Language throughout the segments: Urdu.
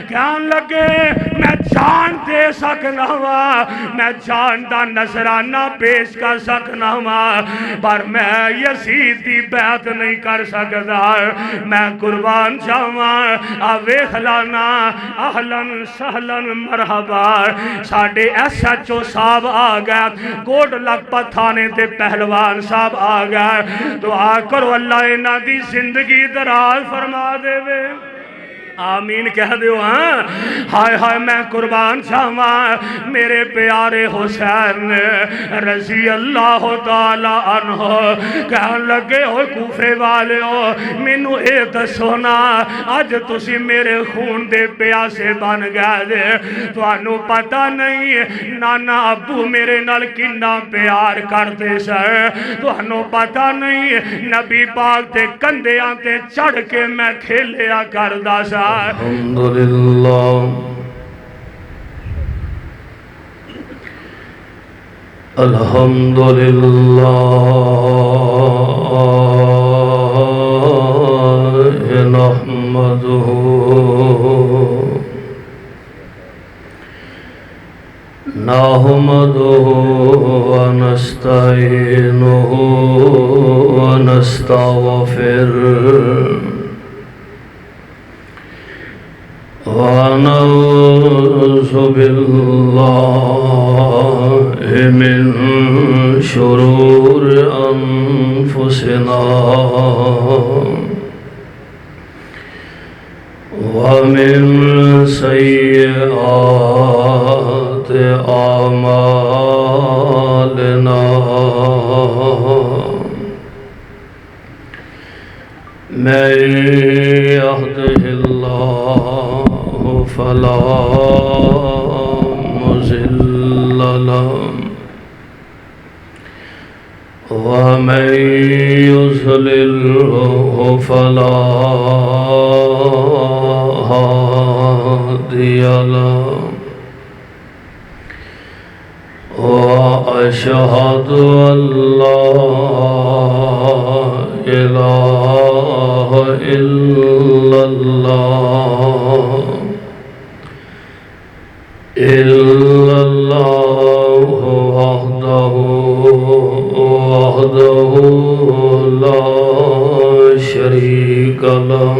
کہن لگے میں جان دے سکنا وا میں جان دا نذرانہ پیش کر سکنا وا پر میں یزید دی بیعت نہیں کر سکتا میں قربان جاواں ویکھ لانا اہلن سہلن مرحبا ساڈے ایس ایچ او صاحب آ گئے کوٹ لکھپت تھانے تے پہلوان صاحب آ گئے دعا کرو اللہ انہاں دی زندگی دراز فرما دے وے آمین کہہ دیو ہاں ہائے ہائے میں قربان جاواں میرے پیارے حسین رضی اللہ تعالی عنہ کہن لگے ہوئے کوفے والے ہو مینوں اے دسو نا اج تسی میرے خون دے پیاسے بن گئے دے تانوں پتہ نہیں نانا ابو میرے نال کنا پیار کرتے سر تانوں پتہ نہیں نبی پاک تے کندیاں تے چڑھ کے میں کھیلیا کردا سا الحمدللہ الحمدللہ نحمدہ نحمدہ ونستعینہ ونستغفر ونعوذ باللہ من شرور انفسنا ومن سیئات اعمالنا من يهده الله فلا مضل له ومن يضلله فلا هادي له وأشهد أن لا إله إلا الله وحده لا شريك له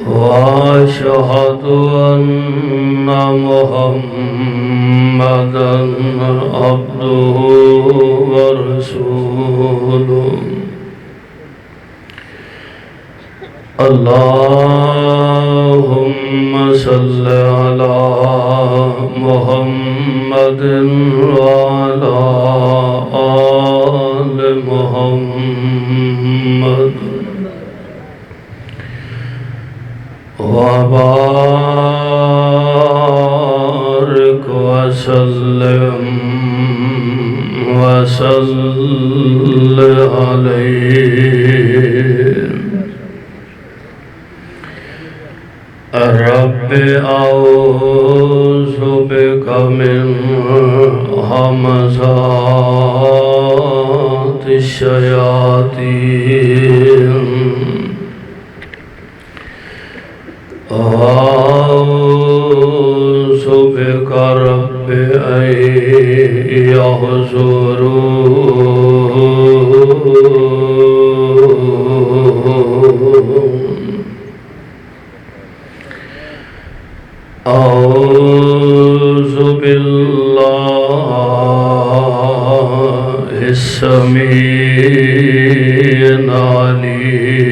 وأشهد أن محمدًا عبده ورسوله اللهم صل على محمد وعلى آل محمد وبارك وسلم عليه رب اعوذ بك من همزات الشياطين اعوذ بك رب ان يحضرون أعوذ بالله السميع العليم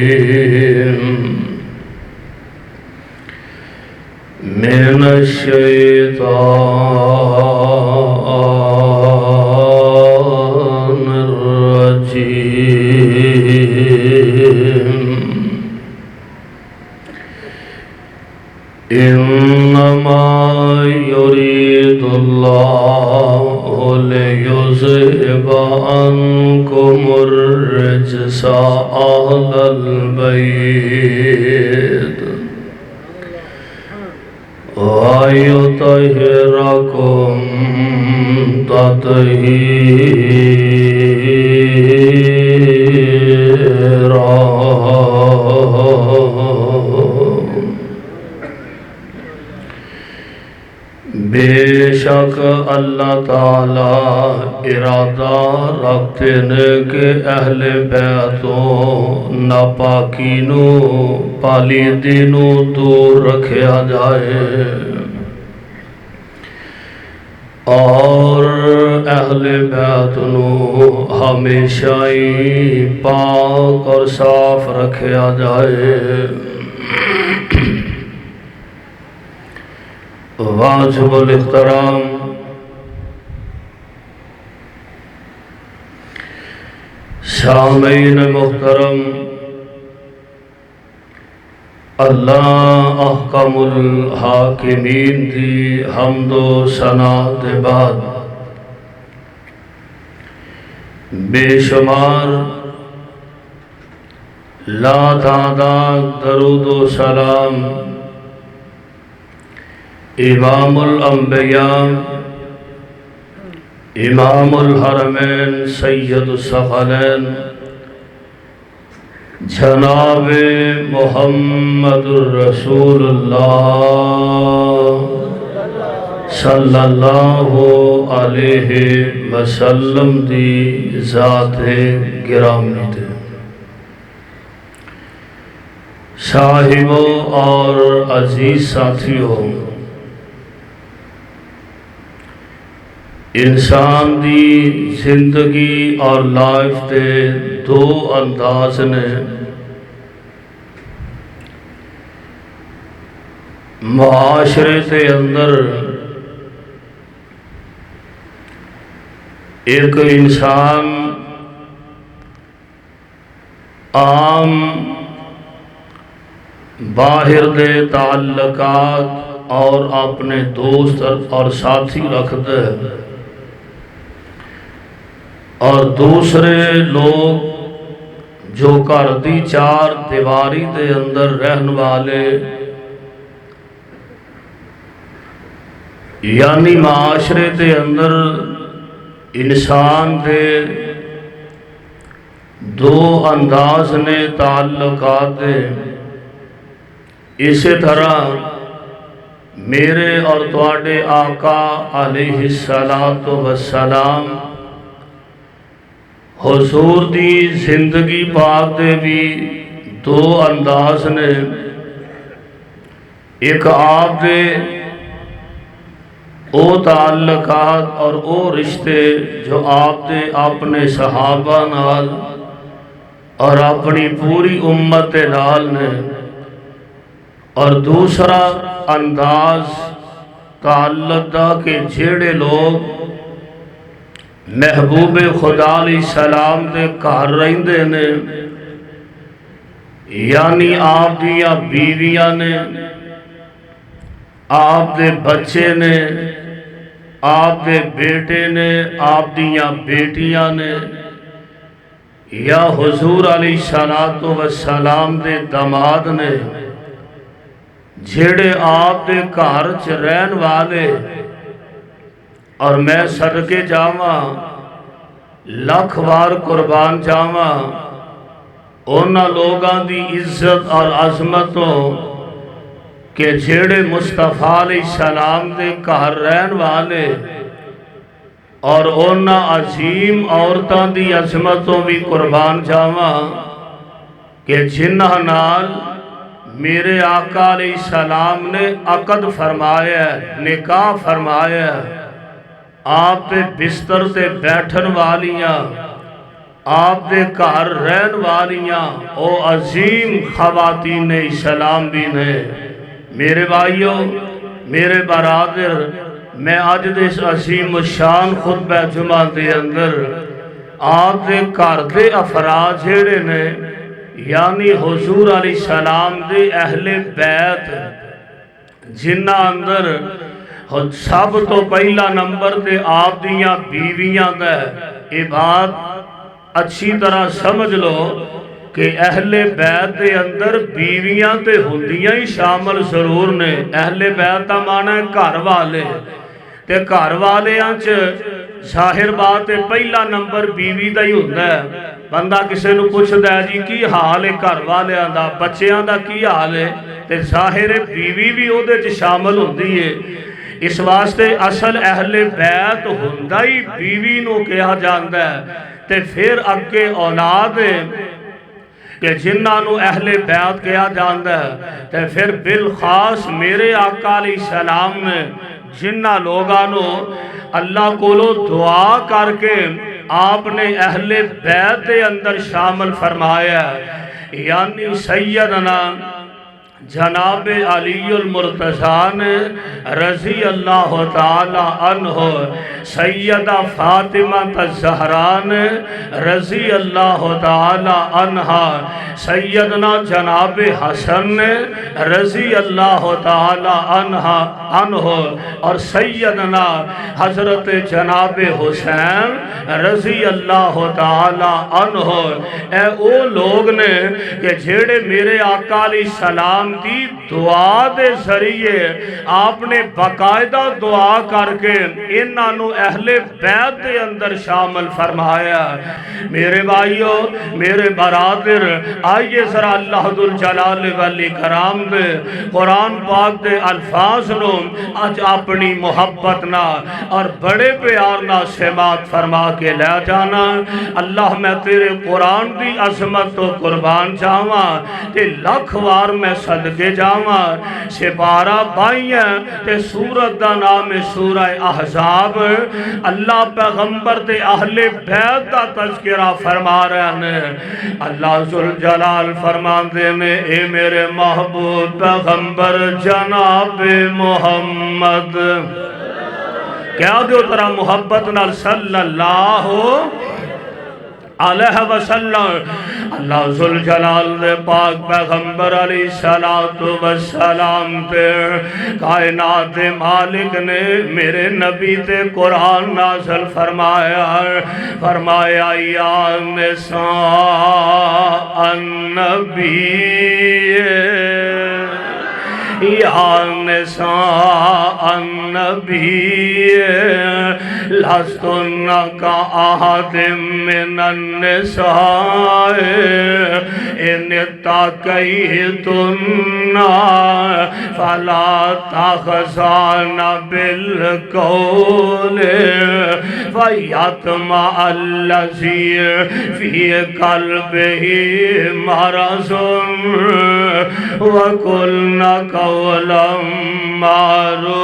من الشيطان الرجيم إنما يريد الله ليذهب عنكم الرجس أهل البيت ويطهركم تطهيرا بے شک اللہ تعالی ارادہ رکھتے نے کہ اہل بیتوں ناپاکی نو پالیدی نو دور رکھیا جائے اور اہل بیت نو ہمیشہ ہی پاک اور صاف رکھیا جائے۔ واجب الاحترام سامعین محترم، اللہ احکم الحاکمین دی حمد و ثنا دے بعد بے شمار لا تعداد درود و سلام امام الانبیاء امام الحرمین سید الثقلین جناب محمد الرسول اللہ صلی اللہ علیہ وسلم دی ذات گرامی تے صاحبوں اور عزیز ساتھیوں، انسان دی زندگی اور لائف دے دو انداز نے۔ معاشرے کے اندر ایک انسان عام باہر دے تعلقات اور اپنے دوست اور ساتھی رکھتے ہیں، اور دوسرے لوگ جو گھر دی چار دیواری دے اندر رہن والے، یعنی معاشرے دے اندر انسان دے دو انداز نے تعلقات دے۔ اسی طرح میرے اور تواڈے آقا علیہ السلام حضور دی زندگی پاک دے بھی دو انداز نے۔ ایک آپ دے او تعلقات اور او رشتے جو آپ دے اپنے صحابہ نال اور اپنی پوری امت نال نے، اور دوسرا انداز تعلق دا کہ جیڑے لوگ محبوب خدا علیہ السلام دے گھر رہندے نے، یعنی آپ دیاں بیویاں نے، آپ دے بچے نے، آپ دے بیٹے نے، آپ دیاں بیٹیاں نے، یا حضور علیہ السلام دے داماد نے، جھیڑے آپ دے گھر چ رہن والے۔ اور میں صدقے جاواں لکھ وار قربان جاواں اونا لوگاں دی عزت اور عظمتوں کہ جھیڑے مصطفیٰ علیہ السلام دے گھر رہن والے، اور اونا عظیم عورتاں دی عظمتوں بھی قربان جاواں کہ جنہاں نال میرے آقا علیہ السلام نے عقد فرمایا، نکاح فرمایا۔ آپ دے بستر تے بیٹھن والیاں، آپ دے گھر رہن والیاں او عظیم خواتین اسلام بھی نے۔ میرے بھائیوں، میرے برادر، میں آج دے اس عظیم الشان خطبہ جمعہ دے اندر آپ دے گھر دے افراد جیڑے نے، یعنی حضور علیہ السلام دے اہل بیت، جنہ اندر سب تو پہلا نمبر تے آپ دیاں بیویاں دا یہ بات اچھی طرح سمجھ لو کہ اہل بیت دے اندر بیویاں تے ہوندیاں ہی شامل ضرور نے۔ اہل بیت دا معنی ہے گھر والے، تے گھر والے آنچ ظاہر بات ہے پہلا نمبر بیوی دا ہی ہوندہ ہے۔ بندہ کسے نو پوچھ دے جی کی حال ہے گھر والے دا، بچیاں دا کی حال ہے، تے ظاہر بیوی بھی او دے چ شامل ہوندی ہے۔ اس واسطے اصل اہل بیت ہوندا ہی بیوی نو کہا جاندا ہے تے پھر اگے اولاد کہ جنہاں نو اہل بیت کہا جاندا ہے تے پھر بالخاص میرے آقا علیہ السلام نے جنہاں لوگاں نو اللہ کولو دعا کر کے آپ نے اہل بیت دے اندر شامل فرمایا یعنی سیدنا جناب علی المرتضی رضی اللہ تعالی عنہ، سیدہ فاطمہ الزہرا رضی اللہ تعالی عنہ، سیدنا جناب حسن رضی اللہ تعالی عنہ اور سیدنا حضرت جناب حسین رضی اللہ تعالی عنہ، اے او لوگ نے کہ جھیڑے میرے آقا علیہ السلام دی دعا دے ذریعے آپ نے باقاعدہ دعا کر کے انہوں اہل بیت دے اندر شامل فرمایا۔ میرے بھائیو، میرے برادر، آئیے ذرا اللہ ذوالجلال والاکرام دے قرآن پاک دے الفاظ نو آج اپنی محبت نہ اور بڑے پیار نہ سماعت فرما کے لے جانا۔ اللہ میں تیرے قرآن دی عظمت تو قربان جاواں تے لکھ وار میں صدقے جاواں۔ سپارہ بائیاں تے سورت دا نام سورہ احزاب، اللہ پیغمبر تے اہل بیت دا تذکرہ فرما رہے ہیں۔ اللہ ذوالجلال فرماندے نے اے میرے محبوب پیغمبر جناب محمد، کیا دیو ترا محبت نال صلی اللہ علیہ وسلم۔ اللہ ذوالجلال دے پاک پیغمبر علیہ السلام تے کائنات مالک نے میرے نبی تے قرآن نازل فرمایا یا نساء النبی یا نساء النبی لستن کا احد من النساء ان اتقیتن فلا تخضعن بالقول فیطمع الذی فی قلبہ مرض وقلن قولا معروفا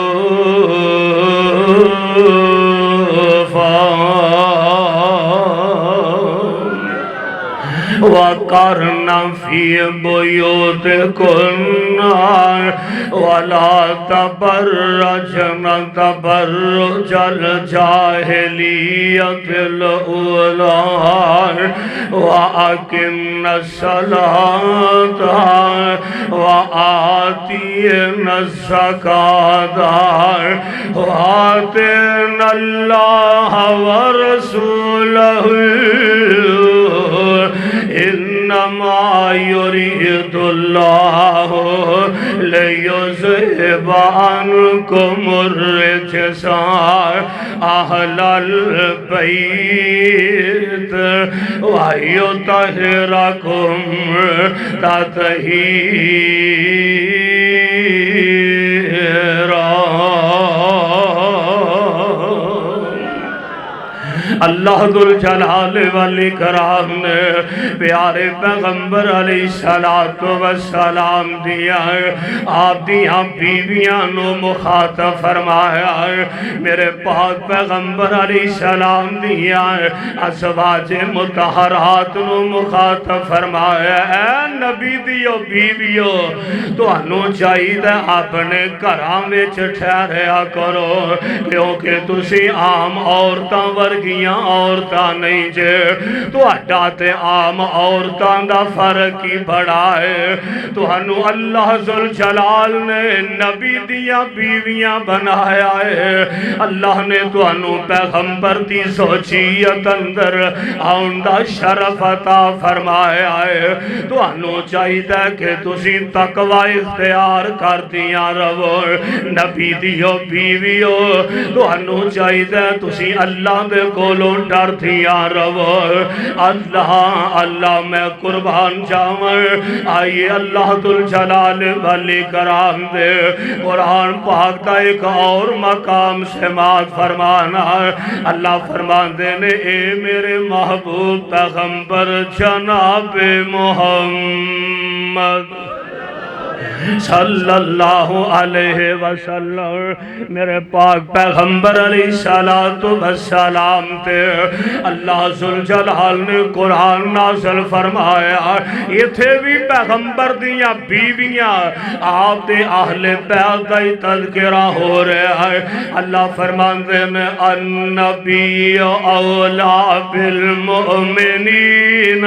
وَقَرْنَ فِي بُيُوتِكُنَّ وَلَا تَبَرَّجْنَ تَبَرُّجَ الْجَاهِلِيَّةِ الْأُولَىٰ وَأَقِمْنَ الصَّلَاةَ وَآتِينَ الزَّكَاةَ وَأَطِعْنَ اللَّهَ وَرَسُولَهُ انما يريد الله ليذهب عنكم الرجس اهل البيت ويطهركم تطهيرا۔ اللہ ذوالجلال والاکرام نے پیارے پیغمبر علیہ السلام دیا آپ دیاں بیویاں نو مخاطب فرمایا۔ میرے پاک پیغمبر علیہ السلام دیا ازواج مطہرات نو مخاطب فرمایا۔ اے نبی دیو بیویو تو انو چاہیدہ اپنے گھراں وچ ٹھہریا کرو کیونکہ تسی عام عورتاں ورگیاں عورتاں نہیں جے تو اڈاتے عام عورتاں دا فرق ہی بڑا ہے۔ تو انو اللہ ذوالجلال نے نبی دیاں بیویاں بنایا ہے۔ اللہ نے تو انو پیغمبر دی زوجیت اندر آؤندہ شرف عطا فرمایا ہے۔ تو انو چاہیدہ کہ تسی تقوی اختیار کر دیاں رو نبی دیو بیویو تو انو چاہیدہ تسی اللہ دے کول کولوں ڈر دیا رو اللہ اللہ میں قربان جاواں آئیے اللہ ذوالجلال والاکرام دے قرآن پاک کا ایک اور مقام سماعت فرمانا اللہ فرماندے نے اے میرے محبوب پیغمبر جناب محمد صلی اللہ علیہ وسلم میرے پاک پیغمبر علیہ السلام تے اللہ ذوالجلال نے قرآن نازل فرمایا یہ تھے بھی پیغمبر دیاں بیویاں آپ دے اہل بیت دا تذکرہ ہو رہا ہے اللہ فرماندے نے النبی اولا بالمؤمنین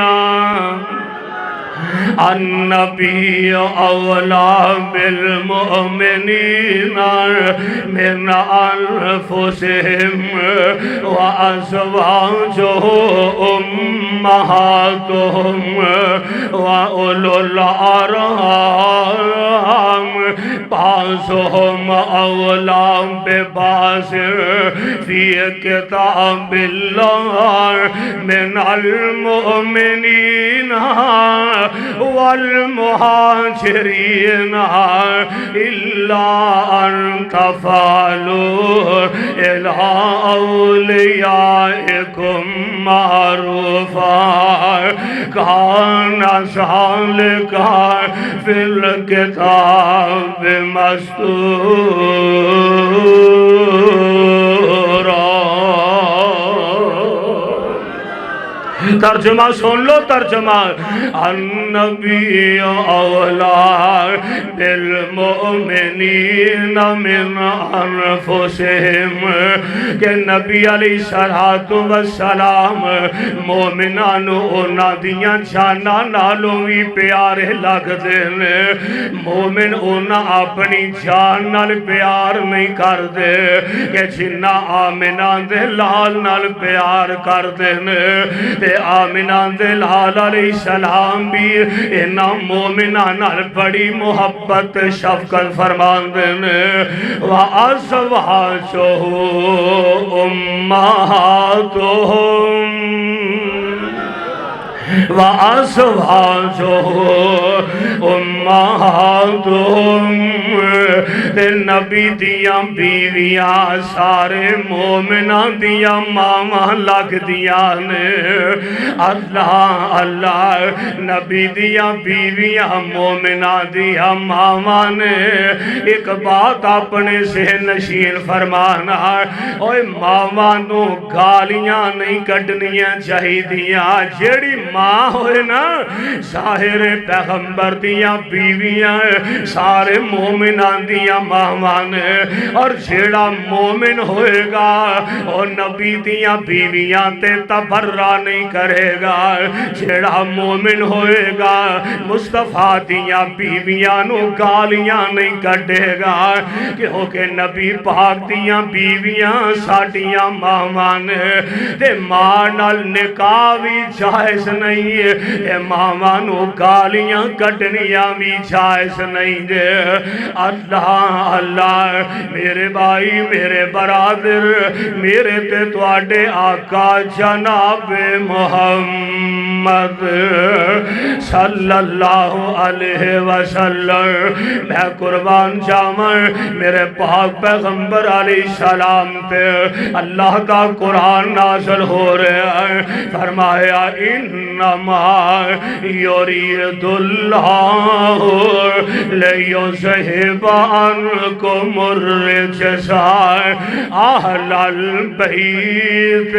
النبی اولا بالمؤمنین من انفسهم وازواجه امہاتهم واولو الارحام بعضهم اولا ببعض فی کتاب اللہ من المؤمنین والمہاجرین الا ان تفعلوا الى اولیائکم معروفا کان ذالک فی الکتاب مستورا ترجمہ سن لو ترجمہ النبی اولا بالمؤمنین من انفسهم کہ نبی علیہ السلام مومنانو اونا دیاں جانا نالوں بھی پیارے لگ دینے مومن اونا اپنی جان نال پیار نہیں کر دے کہ جنہ آمنان دے لال نال پیار کر دینے آمنہ دلال علیہ السلام بھی انہا مومنہ نال بڑی محبت شفقت فرمان دینے وَأَزْوَاجُهُ أُمَّهَاتُهُمْ وَأَزْوَاجُهُ أُمَّهَاتُهُمْ نبی دیاں بیویاں سارے مومناں دیاں ماما لگ دیاں نے اللہ اللہ نبی دیاں بیویاں مومناں دیاں ماما نے ایک بات اپنے سے نشین فرمانا اوہ ماما نو گالیاں نہیں کٹنیاں چاہی دیاں جیڑی ماں ہوئے نا ظاہر پیغمبر دیاں بیویاں سارے مومناں دیاں مامان اور جیڑا مومن ہوئے گا اور نبی دیاں بیویاں تے تبرہ نہیں کرے گا جیڑا مومن ہوئے گا مصطفیٰ دیاں بیویاں نو گالیاں نہیں کٹے گا کہ ہو کہ نبی پاک دیاں بیویاں ساڑیاں مامان تے مانال نکاح بھی جائز نہیں ہے مامان نو گالیاں کٹنیاں بھی جائز نہیں دے اللہ اللہ میرے بھائی میرے برادر میرے تے تواڈے آقا جناب محمد صلی اللہ علیہ وسلم میں قربان جاواں میرے پاک پیغمبر علیہ السلام تے اللہ کا قرآن نازل ہو رہا ہے فرمایا انما یرید اللہ لیذہب عنکم الرجس اہل البیت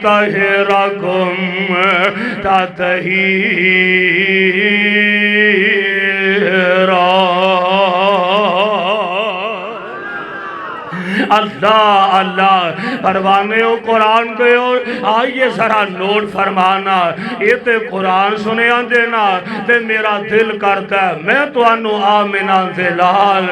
ویطہرکم تطہیرا اللہ اللہ پروانے ہو قرآن دے ہو آئیے ذرا نوٹ فرمانا یہ تے قرآن سنے دینا تے میرا دل کرتا ہے میں تو انو آمنہ دلال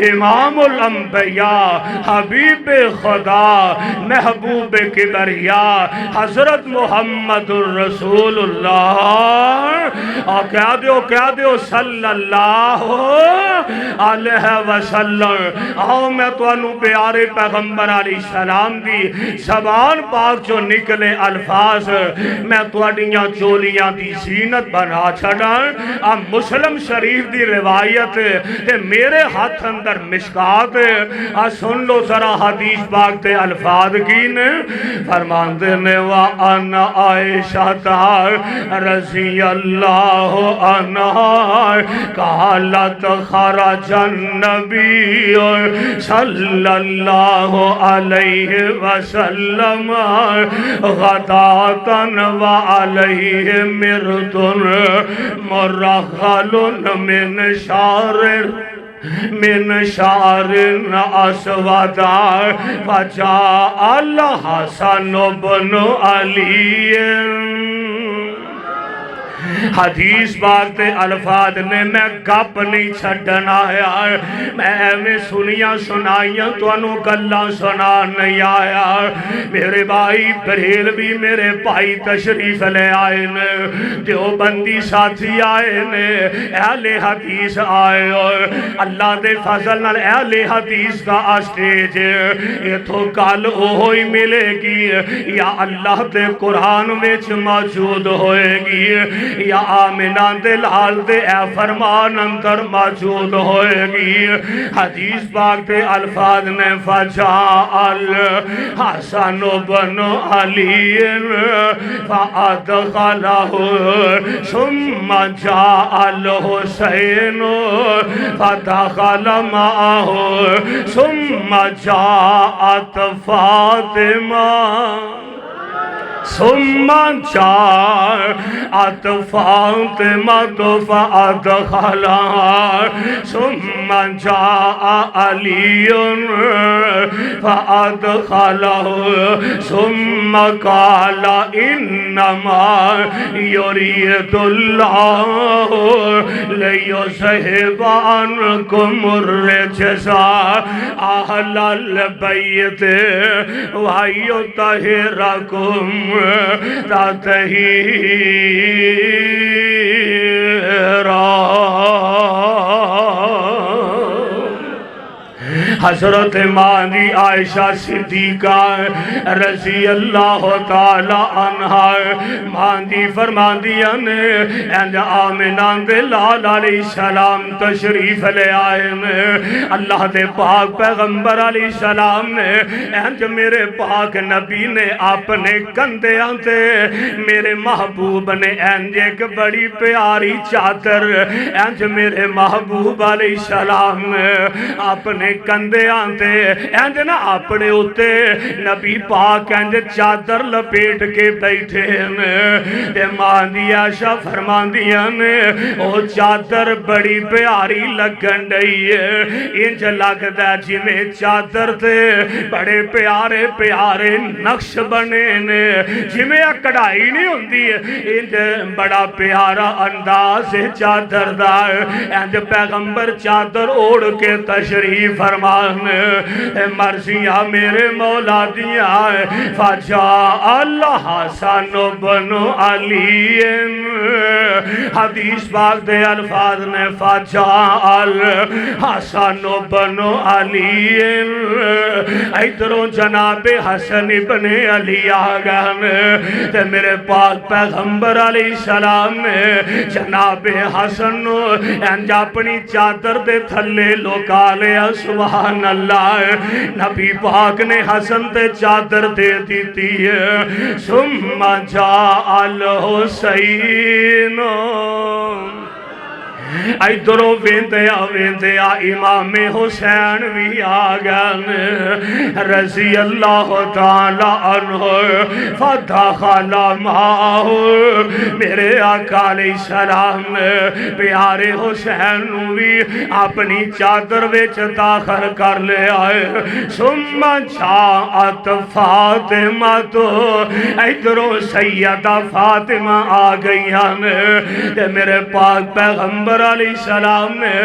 امام الانبیاء حبیب خدا محبوب کبریاء حضرت محمد الرسول اللہ اور کہہ دیو صلی اللہ علیہ وسلم آؤ میں تو انو پیارے پیغمبر علیہ السلام دی زبان پاک جو نکلے الفاظ میں تواڈیاں چولیاں دی زینت بنا چھڑا اب مسلم شریف دی روایت تے میرے ہاتھ اندر مشکات سن لو ذرا حدیث پاک تے الفاظ کی نے فرماندے نے وَأَنَا عائشہ رضی اللہ عنہا قالت خرج النبی صلی اللہ علیہ وسلم غداة وعلیہ مرد مرغل من شعر اسودا فجاء الحسن بن علی حدیث پاک تے الفاظ نے میں گپ نہیں چھڈنا ہے میں سنیاں سنائیاں تو انہوں گلہ سنا نہیں آیا میرے بھائی بریل بھی میرے بھائی تشریف لے آئے نے دیوبندی ساتھی آئے نے اہل حدیث آئے اور اللہ دے فضل نال اہل حدیث کا اسٹیج یہ تو کل ہوئی ملے گی یا اللہ دے قرآن میں موجود ہوئے گی یا آمینہ دے لال دے اے فرمان اندر موجود ہوئے گی حدیث پاک دے الفاظ نے فجاء الحسن بن علی فادخلہ ثم جاء الحسین فدخل معه ثم جاءت فاطمہ ثم جاءت فاطمة فأدخلها ثم جاء علي فأدخله ثم قال إنما يريد الله ليذهب عنكم الرجس أهل البيت ويطهركم حضرت ماں عائشہ صدیقہ رضی اللہ تعالی عنہا ماں فرمان دیا نے اینج آمنہ دے لال علیہ السلام تشریف لے آئے نے اللہ دے پاک پیغمبر علیہ السلام نے اینج میرے پاک نبی نے اپنے کندے آنتے میرے محبوب نے اینج ایک بڑی پیاری چادر اینج میرے محبوب علیہ السلام نے اپنے کندے آنتے اینج نا اپنے ہوتے نبی پاک اینج چادر لپیٹ کے بیٹھے نے ماں عائشہ فرمان دیا نے او چادر بڑی پیاری لگن ڈئی ہے انج لگتا جی میں چادر تے بڑے پیارے پیارے نقش بنے نے جی میں کڑائی نہیں ہوندی ہے انج بڑا پیارا انداز چادر دار انج پیغمبر چادر اوڑ کے تشریف فرمان مرضیہ میرے مولا دیا فجاء الحسن بن علی حدیث پاک دے الفاظ نے فجاء الحسن بن علی ادھروں جناب حسن بن علی آگئے تے میرے پاک پیغمبر علیہ السلام نے جناب حسن انج اپنی چادر دے تھلے لوکا لیا سبحان اللہ نبی پاک نے حسن تے چادر دے دیتی ہے ثم جاء الحسین ادھروں ویندیا امام حسین بھی آگن رضی اللہ تعالی عنہ فدخل معه میرے آقا علیہ السلام پیارے حسین بھی اپنی چادر وچ داخل کر لے آئے ثم جاءت فاطمہ تو ادھروں سیدہ فاطمہ آ گئی ہیں میرے پاک پیغمبر پیغمبر علیہ السلام نے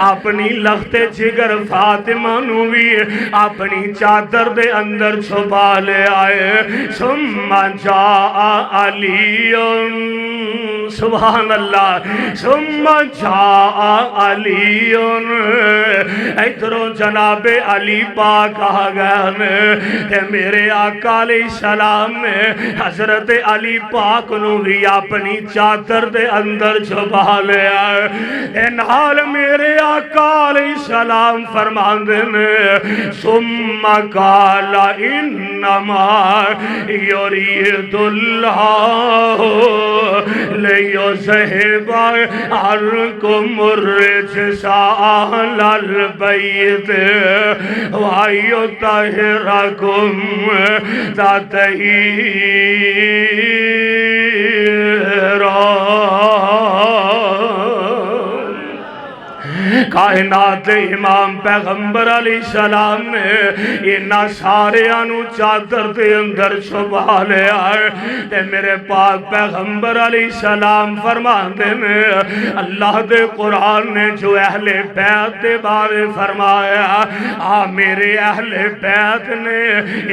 اپنی لخت جگر فاطمہ نو بھی اپنی چادر دے اندر چھپا لے آئے ثم جاء علی سبحان اللہ ثم جاء علی ادھروں جناب علی پاک آ گئے کہ میرے آقا علیہ السلام نے حضرت علی پاک نو بھی اپنی چادر دے اندر چھپا لیا نال میرے آقا علیہ السلام فرماندے نے ثم قال انما یرید اللہ لیذہب عنکم الرجس اہل البیت ویطہرکم تطہیرا کائنات امام پیغمبر علیہ السلام نے انہاں سارے آنو چادر دے اندر چھپا لیا تے میرے پاک پیغمبر علیہ السلام فرماندے نے اللہ دے قرآن نے جو اہل بیت دے بارے فرمایا میرے اہل بیت نے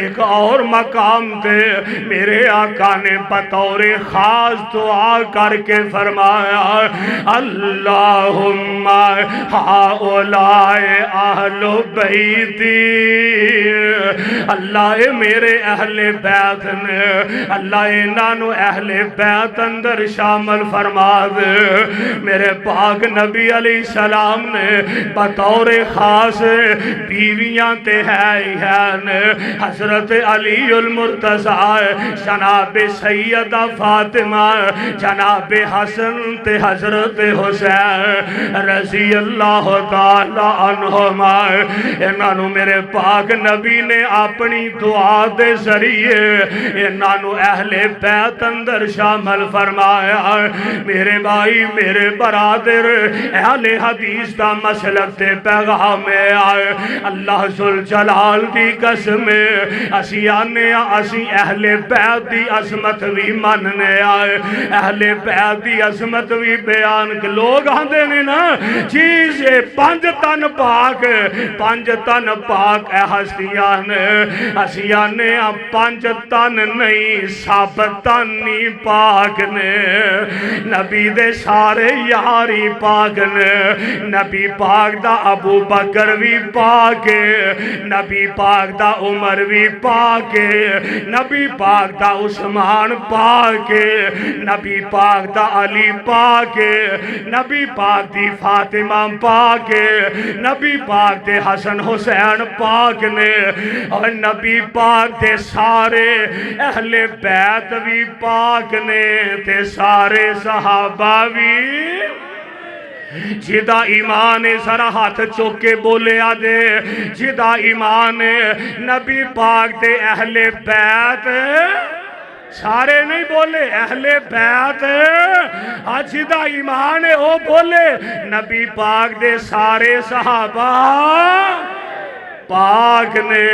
ایک اور مقام تے میرے آقا نے بطور خاص دعا کر کے فرمایا اللہم ہاؤلاء اہل بیتی اللہ میرے اہل بیت نے اللہ انہوں اہل بیت اندر شامل فرما دے میرے پاک نبی علیہ السلام نے بطور خاص بیویاں تے ہیں حضرت علی المرتضی جناب سیدہ فاطمہ جناب حسن تے حضرت حسین رضی اللہ تعالی عنہما انہوں میرے پاک نبی نے اپنی دعا دے ذریعے انہوں اہل بیت اندر شامل فرمایا میرے بھائی میرے برادر اہل حدیث دا مسلک تے پیغام آئے اللہ ذوالجلال دی قسم اسی آنے اسی اہل بیت دی عظمت بھی مننے آئے اہل بیت دی عظمت بھی بیان لوگ آندے نے نا چیز پانچ تن پاک اے ہستیاں ہستیاں نے پانچ تن نہیں سب تن ہی پاک نے نبی دے سارے یاری پاک نے نبی پاک دا ابو بکر بھی پاک نبی پاک دا عمر بھی پاک نبی پاک دا عثمان پاک نبی پاک دا علی پاک نبی پاک دی فاطمہ پاک نبی پاک دے حسن حسین پاک نے اور نبی پاک دے سارے اہل بیت بھی پاک نے تے سارے صحابہ بھی جدا ایمان ذرا ہاتھ چوکے بولے آدھے جدا ایمان نبی پاک دے اہل بیت سارے نہیں بولے اہل بیت آج دا ایمان ہے وہ بولے نبی پاک دے سارے صحابہ پاک نے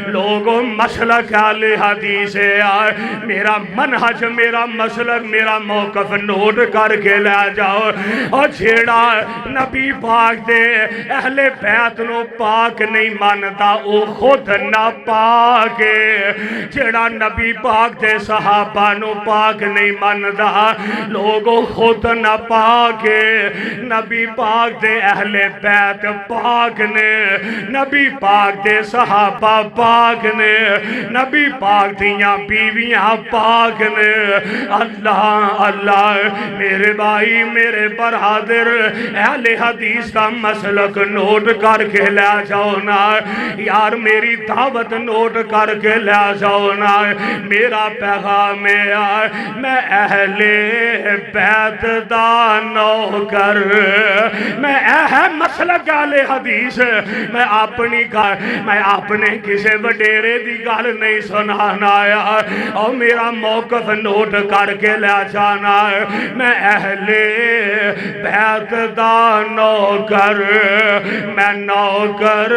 لوگوں مسلک اہل حدیث آئے میرا منہج میرا مسلک میرا موقف نوٹ کر کے لے جاؤ اور جھیڑا نبی پاک دے اہل بیت نو پاک نہیں مانتا او خود نہ پاک جھیڑا نبی پاک دے صحابہ نو پاک نہیں مانتا لوگوں خود نہ پاک نبی پاک دے اہل بیت پاک نے نبی پاک دے صحابہ پاک نے نبی پاک دیاں بیویاں پاک نے اللہ اللہ میرے بھائی میرے برادر اہل حدیث کا مسلک نوٹ کر کے لے جاؤ نا یار میری دعوت نوٹ کر کے لے جاؤ نا میرا پیغام ہے میں اہل بیت دا نوکر میں مسلک اہل حدیث میں اپنی میں اپنے کسے وڈیرے دی گل نہیں سنانا آیا اور میرا موقف نوٹ کر کے لے جانا میں اہل بیت دا نوکر میں نوکر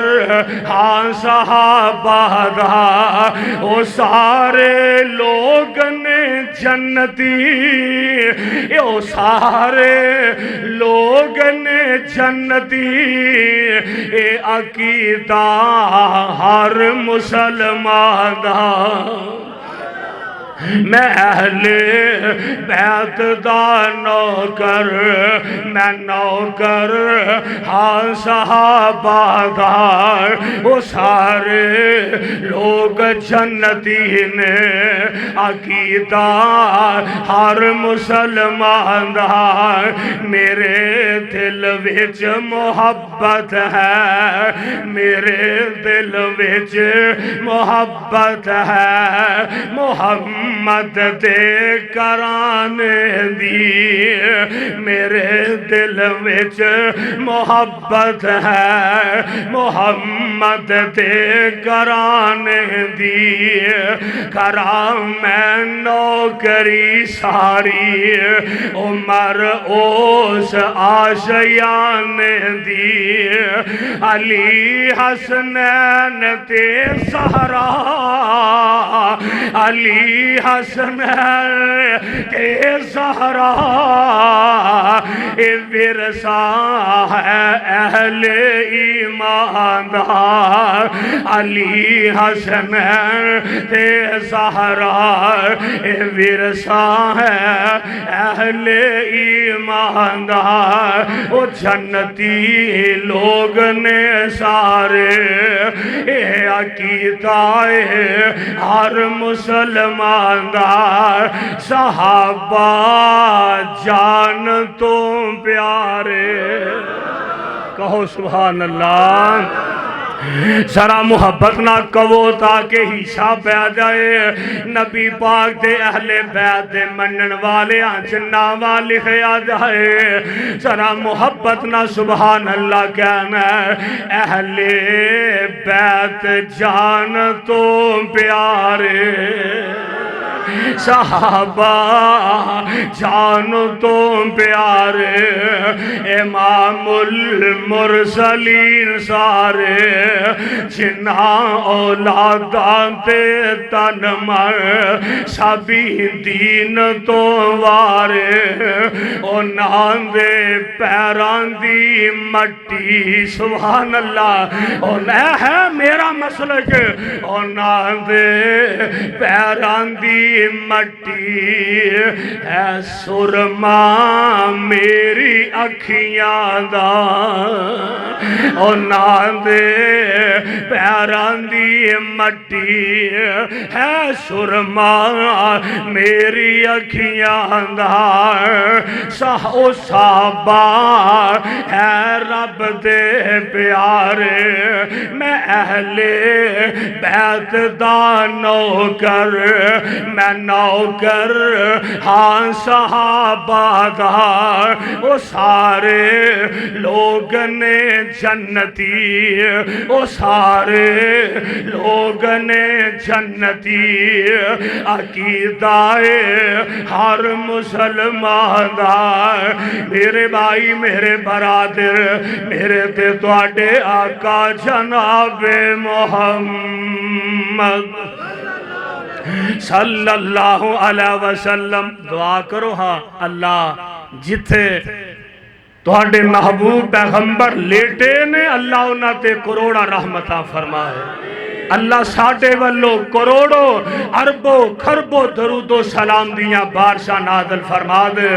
ہاں صحابہ دا وہ سارے لوگ نے جنتی وہ سارے لوگ نے جنتی اے عقیدہ ہر مسلمان دا میں اہل بیت دا نوکر میں نوکر ہاں صحابہ دا وہ سارے لوگ جنتی نے عقیدہ ہر مسلمان دا میرے دل وچ محبت ہے میرے دل وچ محبت ہے محمد دے کرانے دی میرے دل وچ محبت ہے محمد دے کرانے دی کرام میں نوکری ساری عمر اس آشیان دی علی حسنین تے سہرا علی حسن تے زہرا اے ورثہ ہے اہل ایماندار علی حسن تے زہرا اے ورثہ ہے اہل ایماندار وہ جنتی لوگ نے سارے اے عقیدہ ہر مسلمان دار صحابہ جان تو پیارے کہو سبحان اللہ ذرا محبت نہ کہو تاکہ حساب پہ آ جائے نبی پاک دے اہل بیت دے منن والے آنچنا والی آ جائے ذرا محبت نہ سبحان اللہ کہنا اہل بیت جان تو پیارے صحابہ جان تو پیارے امام المرسلین سارے جنہ اولاداں تے تن مر سبھی دین تو وارے انہاں دے پیران دی مٹی سبحان اللہ انہیں ہے میرا مسلک انہاں دے پیران دی مٹی ہے سرما میری اکھیاں دا انہاں دے پیران دی مٹی ہے سرما میری اکھیاں دا او صحابہ ہے رب دے پیارے میں اہل بیت دا نوکر میں نوکر ہاں صحابہ دا وہ سارے لوگ نے جنتی وہ سارے لوگ نے جنتی عقیدہ ہر مسلمان دا میرے بھائی میرے برادر میرے تے تواڈے آقا جناب محمد صلی اللہ علیہ وسلم دعا کرو ہاں اللہ جتھے تواڈے محبوب پیغمبر لیٹے نے اللہ انہاں تے کروڑا رحمتاں فرمائے اللہ ساڑھے والو کروڑوں عربوں خربوں درود و سلام دیاں بارشاہ نازل فرما دے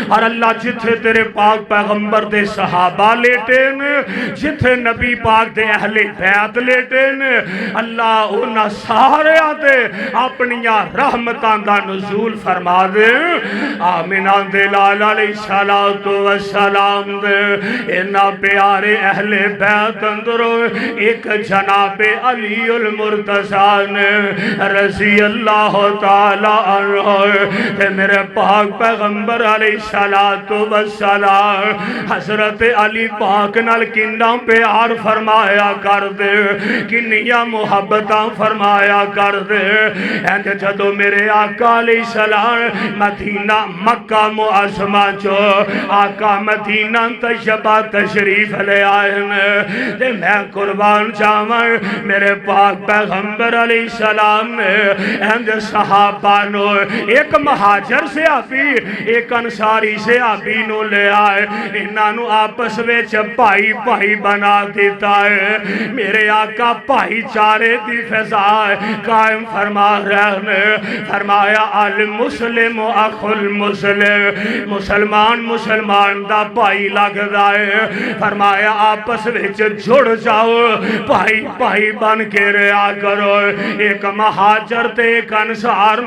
اور اللہ جتھے تیرے پاک پیغمبر دے صحابہ لیٹے نے جتھے نبی پاک دے اہل بیت لیٹے نے اللہ انہاں سارے آتے اپنیاں رحمتان دا نزول فرما دے آمینان دے لال علیہ السلام دے انہاں پیارے اہل بیت اندروں ایک جناب علی المرتضی نے رضی اللہ تعالی عنہ تے میرے پاک پیغمبر علیہ السلام حضرت علی پاک نال کنڈاں پیار فرمایا کر دے، کنیاں محبتاں فرمایا کر دے۔ اینج جدو میرے آقا علیہ السلام مدینہ مکہ معظمہ چو آقا مدینہ طیبہ تشریف لے آئے تے میں قربان جاواں میرے پاک پیغمبر علیہ السلام نے اینج صحابہ نو ایک مہاجر سے آبی ایک انصاری سے آبی نو لے آئے، انہوں آپس وچ بھائی بھائی بنا دیتا ہے۔ میرے آقا بھائی چارے دی فضا قائم فرما رہے ہیں، فرمایا المسلم اخو المسلم، مسلمان مسلمان دا بھائی لگ ہے، فرمایا آپس وچ جڑ جاؤ، بھائی بھائی بن کے رہا کرو۔ ایک مہاجر تے ایک انصار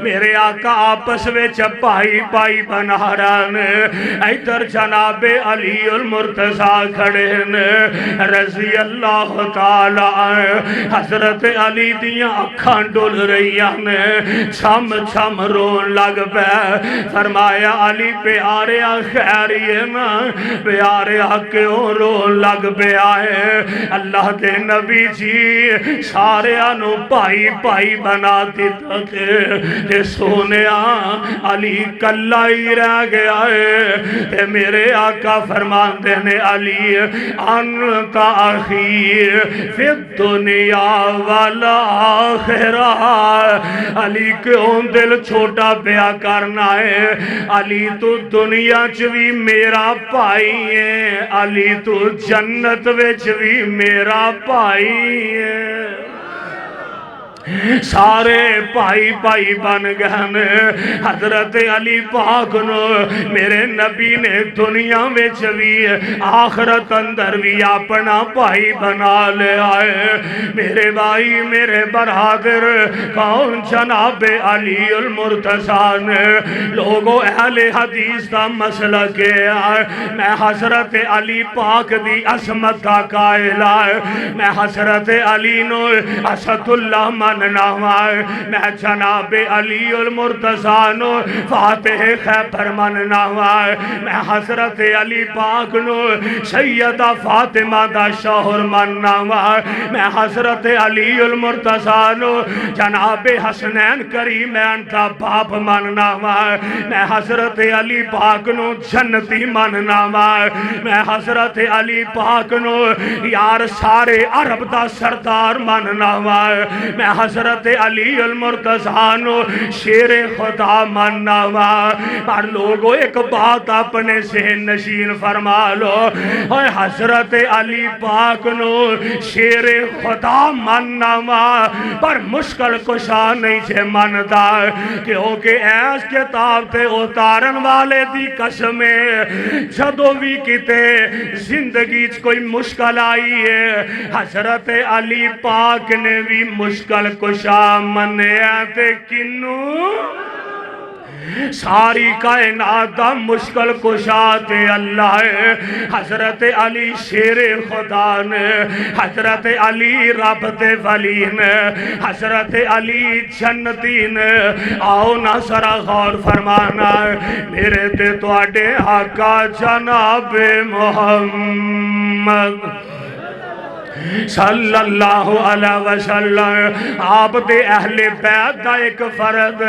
میرے آقا آپس وچ بھائی بھائی بنا رہے ہیں۔ ادھر جناب علی المرتضی کھڑے ہیں رضی اللہ تعالی عنہ، حضرت علی دیاں اکھاں ڈول رہی ہیں، چھم چھم رون لگ پہ، فرمایا علی پیارے خیریے نا، پیارے کیوں رون لگ پہ آئے؟ اللہ دے نبی جی سارے آنو بھائی بھائی بنا دیتا تھے، سونیا علی کلہ ہی رہ گیا ہے۔ میرے آقا فرمان دینے علی انت اخی فی الدنیا والآخرہ، علی کیوں دل چھوٹا پیا کرنا ہے؟ علی تو دنیا چوی میرا بھائی ہے، علی تو جنت وچ بھی میرا بھائی ہے۔ سارے بھائی بھائی بن گئے۔ حضرت علی پاک نو میرے نبی نے دنیا میں بھی آخرت اندر بھی اپنا بھائی بنا لے آئے۔ میرے بھائی میرے برادر کون جناب علی المرتضی نے لوگوں اہل حدیث دا مسئلہ کیا، میں حضرت علی پاک دی عظمت کا قائل ہے، میں حضرت علی نو اسد اللہ مننا ہے، میں جناب علی المرتضی نو فاتح خیبر مننا ہے، میں حضرت علی پاک نو سیدہ فاطمہ دا شوہر مننا ہے، میں حضرت علی المرتضی نو جناب حسنین کریمین دا باپ مننا ہے، میں حضرت علی پاک نو جنتی مننا ہے، میں حضرت علی پاک نو یار سارے عرب دا سردار مننا ہے، میں حضرت علی المرتضی نو شیر خدا مننا ہے۔ پر لوگوں ایک بات اپنے ذہن نشین فرما لو، اور حضرت علی پاک نو شیر خدا مننا ہے، پر مشکل کشا نہیں چھے مندا، کیونکہ ایس کتاب تے اتارن والے دی قسمیں جدو بھی کتے زندگی کوئی مشکل آئی ہے، حضرت علی پاک نے بھی مشکل کشا منے آتے کنو ساری کائنات دا مشکل کشاتے اللہ ہے۔ حضرت علی شیر خدا نے، حضرت علی رب دے ولی نے، حضرت علی جنتی نے۔ آؤ نا سرا غور فرمانا میرے تے تو آڈے آقا جناب محمد صلی اللہ علیہ وسلم، آپ دے اہل بیت دا ایک فرد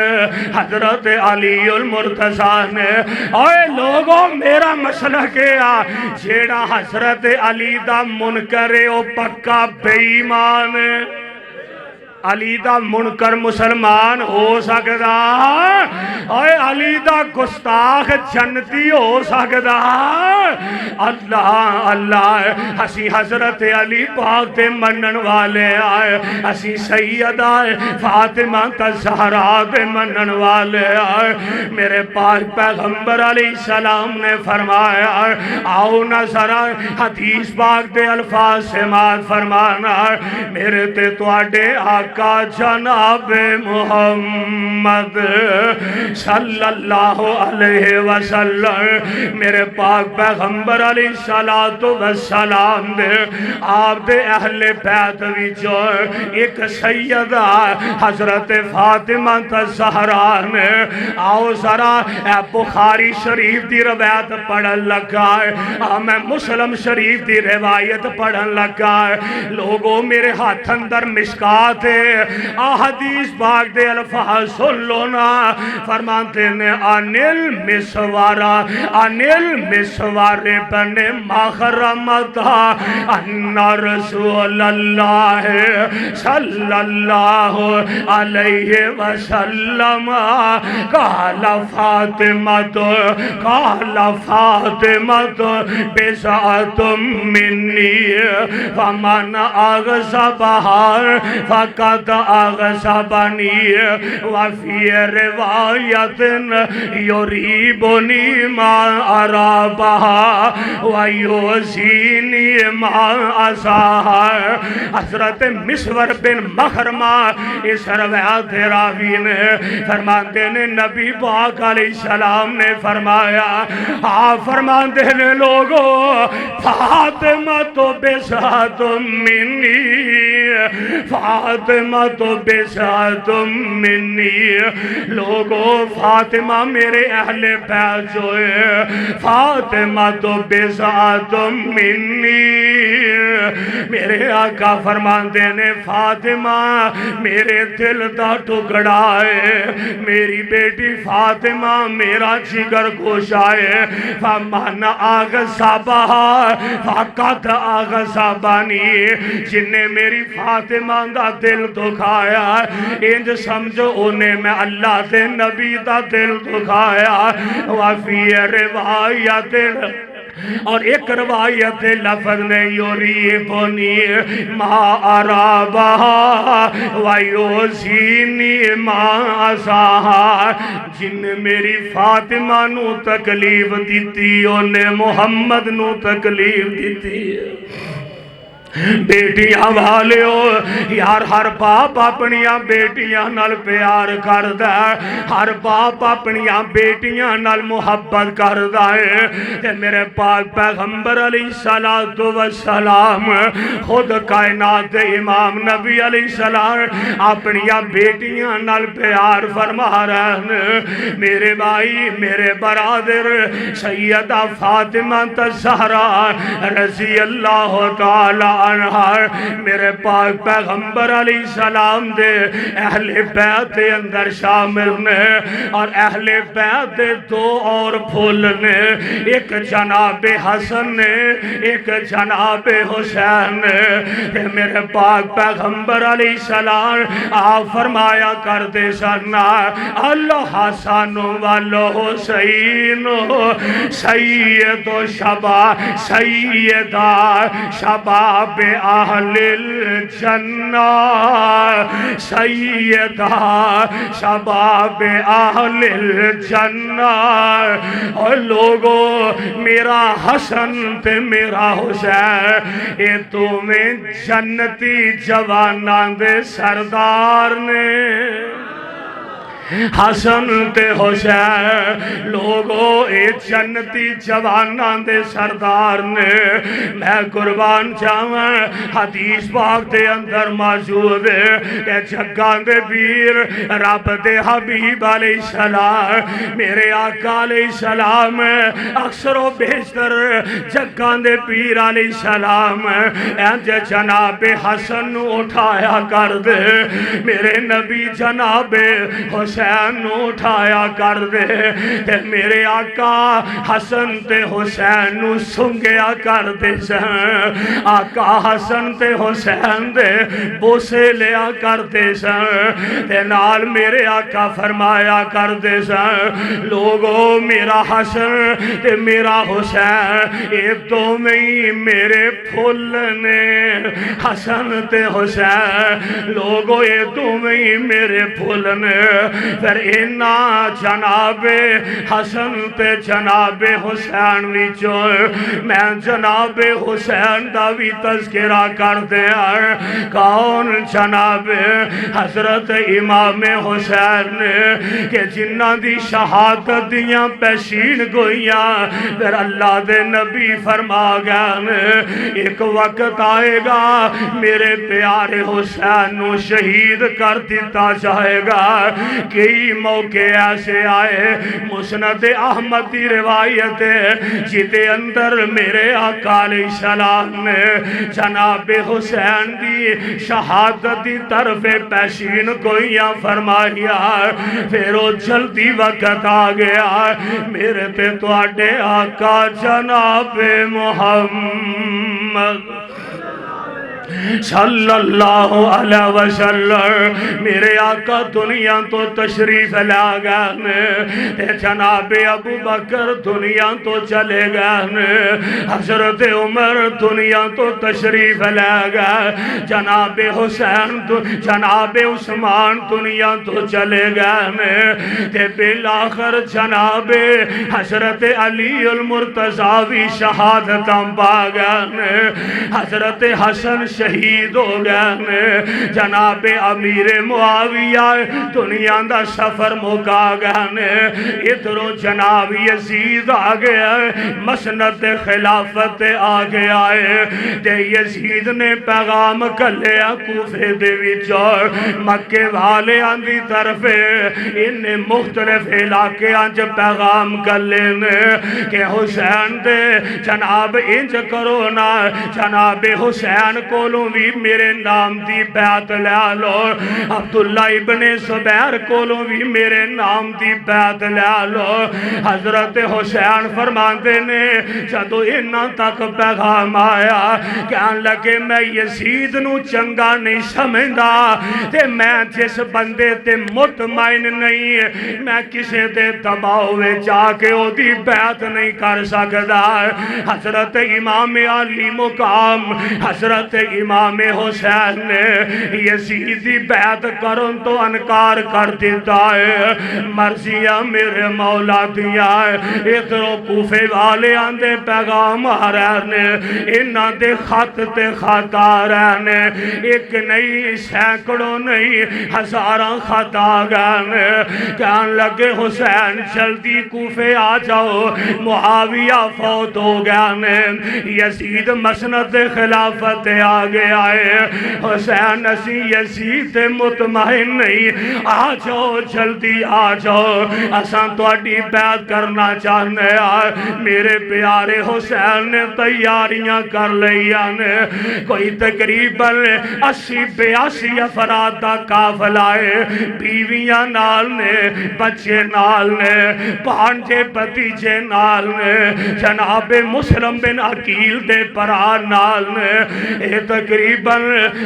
حضرت علی المرتضی نے۔ اوے لوگوں میرا مسئلہ کیا جیڑا حضرت علی دا منکر او پکا بے ایمان، علی دا منکر مسلمان ہو سکدا، اے علی دا گستاخ جنتی ہو سکدا؟ اللہ اللہ، اسی حضرت علی پاک تے منن والے آئے، اسی سیدہ فاطمہ الزہرا تے منن والے آئے۔ میرے پاک پیغمبر علیہ السلام نے فرمایا آؤ نظرہ حدیث پاک دے الفاظ سماعت فرمانا، میرے تے تو آڈے آقا آقا جناب محمد صلی اللہ علیہ وسلم میرے پاک پیغمبر علیہ السلام دے آپ دے اہل بیت وچوں ایک سیدہ حضرت فاطمہ الزہرا نے آؤ ذرا بخاری شریف دی روایت پڑھن لگا ہے میں مسلم شریف دی روایت پڑھن لگا ہے لوگوں میرے ہاتھ اندر مشکات ہے حدیث پاک دے الفاظ سن لو نا فرماتے نے انل مسوار بن مخرمتا ان رسول اللہ صلی اللہ علیہ وسلم قال فاطمہ بسعت منی فمن اغصبها فقد اغصبنی وفی روایت یریبنی ما ارابها ویوزینی ما ازاها حضرت مسور بن مخرمہ اس روایت راوی نے فرماتے نے نبی پاک علیہ السلام نے فرمایا فرماتے نے لوگوں فاطمہ تو بسعت منی فاطمہ تو بسعت منی لوگوں فاطمہ میرے اہل بیت جو ہے فاطمہ تو بسعت منی میرے آقا فرماندے نے فاطمہ میرے دل دا ٹکڑا ہے میری بیٹی فاطمہ میرا جگر گوشہ ہے فمن اغصبها فقد اغصبنی جن نے میری فاطمہ دا دل دکھایا انج سمجھو انہیں میں اللہ تے نبی دا دل دکھایا وفی روایت اور ایک روایت لفظ نے یریبنی ما ارابہا ویوزینی ما ازاہا جن میری فاطمہ نو تکلیف دیتی انہیں محمد نو تکلیف دیتی بیٹیاں والے ہو یار ہر باپ اپنیاں بیٹیاں نال پیار کردا ہے ہر باپ اپنیاں بیٹیاں نال محبت کردا ہے تے میرے پاک پیغمبر علیہ السلام خود کائنات دے امام نبی علیہ السلام اپنیاں بیٹیاں نال پیار فرما رہے ہیں میرے بھائی میرے برادر سیدہ فاطمہ الزہرا رضی اللہ تعالی میرے پاک پیغمبر علیہ السلام دے اہل بیت دے اندر شامل نے اور اہل بیت دے دو اور پھول نے ایک جناب حسن نے ایک جناب حسین نے میرے پاک پیغمبر علیہ السلام آپ فرمایا کرتے سننا اللہ حسن والو حسین سید و سیدہ شباب اہل الجنہ سیدہ شباب اہل الجنہ اور لوگوں میرا حسن تے میرا حسین اے تمہیں جنتی جوانان دے سردار نے حسن تے حسین لوگوں اے جنتی جوانان دے سردار نے میں قربان جاواں حدیث پاک دے اندر موجود ہے کہ جگاں دے پیر رب دے حبیب علیہ السلام میرے آقا علیہ السلام اکثر و بیشتر جگاں دے پیر علیہ السلام انج جناب حسن اٹھایا کر دے میرے نبی جناب حسین اٹھایا کر دے تے میرے آقا حسن تے حسین نو سنگیا کر دے سن آقا حسن تے حسین دے بوسے لیا کر دے سن تے نال میرے آقا فرمایا کر دے سن لوگوں میرا حسن تے میرا حسین اے دو میں میرے پھول نے حسن تے حسین لوگوں اے دو میں میرے پھول نے پھر اینا جناب حسن تے جناب حسین وچوں میں جناب حسین دا بھی تذکرہ کر دیا کون جناب حضرت امام حسین کہ جنہ دی شہادت دیاں پیشین گوئیاں پھر اللہ دے نبی فرما گئے ایک وقت آئے گا میرے پیارے حسین نو شہید کر دیتا جائے گا کئی موقع ایسے آئے مسند احمد دی روایت جیتے اندر میرے آقا علیہ السلام نے جناب حسین دی شہادت دی طرف پیشین گوئیاں فرمایا پھر وہ جلدی وقت آ گیا میرے تے تواڈے آقا جناب محمد صلی اللہ علیہ وسلم میرے آقا دنیا تو تشریف لا گئے جناب ابو بکر دنیا تو چلے گئے حضرت عمر دنیا تو تشریف لے گئے جناب حسین جناب عثمان دنیا تو چلے گئے بالآخر جناب حضرت علی المرتضیٰ بھی شہادت پا گئے حضرت حسن شہید ہو گئے جناب امیر معاویہ دنیا دا سفر مکا گئے ادھروں جناب یزید آ گیا مسند خلافت آ گیا تے یزید نے پیغام کلیا کوفے دے وچوں مکے والے دی طرف ان مختلف علاقے انج پیغام کلے کہ حسین دے جناب انج کرو نا جناب حسین کولوں بھی میرے نام دی بیعت لے لو عبداللہ ابن زبیر کولوں بھی میرے نام دی بیعت لے لو حضرت حسین فرماندے نے جدو انہاں تک پیغام آیا کہن لگے میں یزید نو چنگا نہیں سمجھدا تے میں جس بندے تے مطمئن نہیں میں کسے دے دباؤ وچ آ کے او دی بیعت نہیں کر سکدا حضرت امام علی مقام حضرت امام حسین نے یزید دی بیعت کرن تو انکار کر دیتا ہے مرضیاں میرے مولا دیا ہے ادھروں کوفے والے آندے پیغام آ رہنے انہاں دے خط تے خط آ رہنے ایک نہیں سینکڑوں نہیں ہزاراں خط آ گئے کہن لگے حسین جلدی کوفے آ جاؤ معاویہ فوت ہو گئے یزید مسند خلافت آ گیا ہے حسین اسی یزید مطمئن نہیں آ جاؤ جلدی آ جاؤ اساں تواڈی بیعت کرنا چاہنے میرے پیارے حسین نے تیاریاں کر لیاں نے کوئی تقریباً 80-82 افراد دا قافلہ ہے بیویاں نال نے بچے نال نے بھانجے بھتیجے نال نے جناب مسلم بن عقیل دے پران نال نے اے تقریباً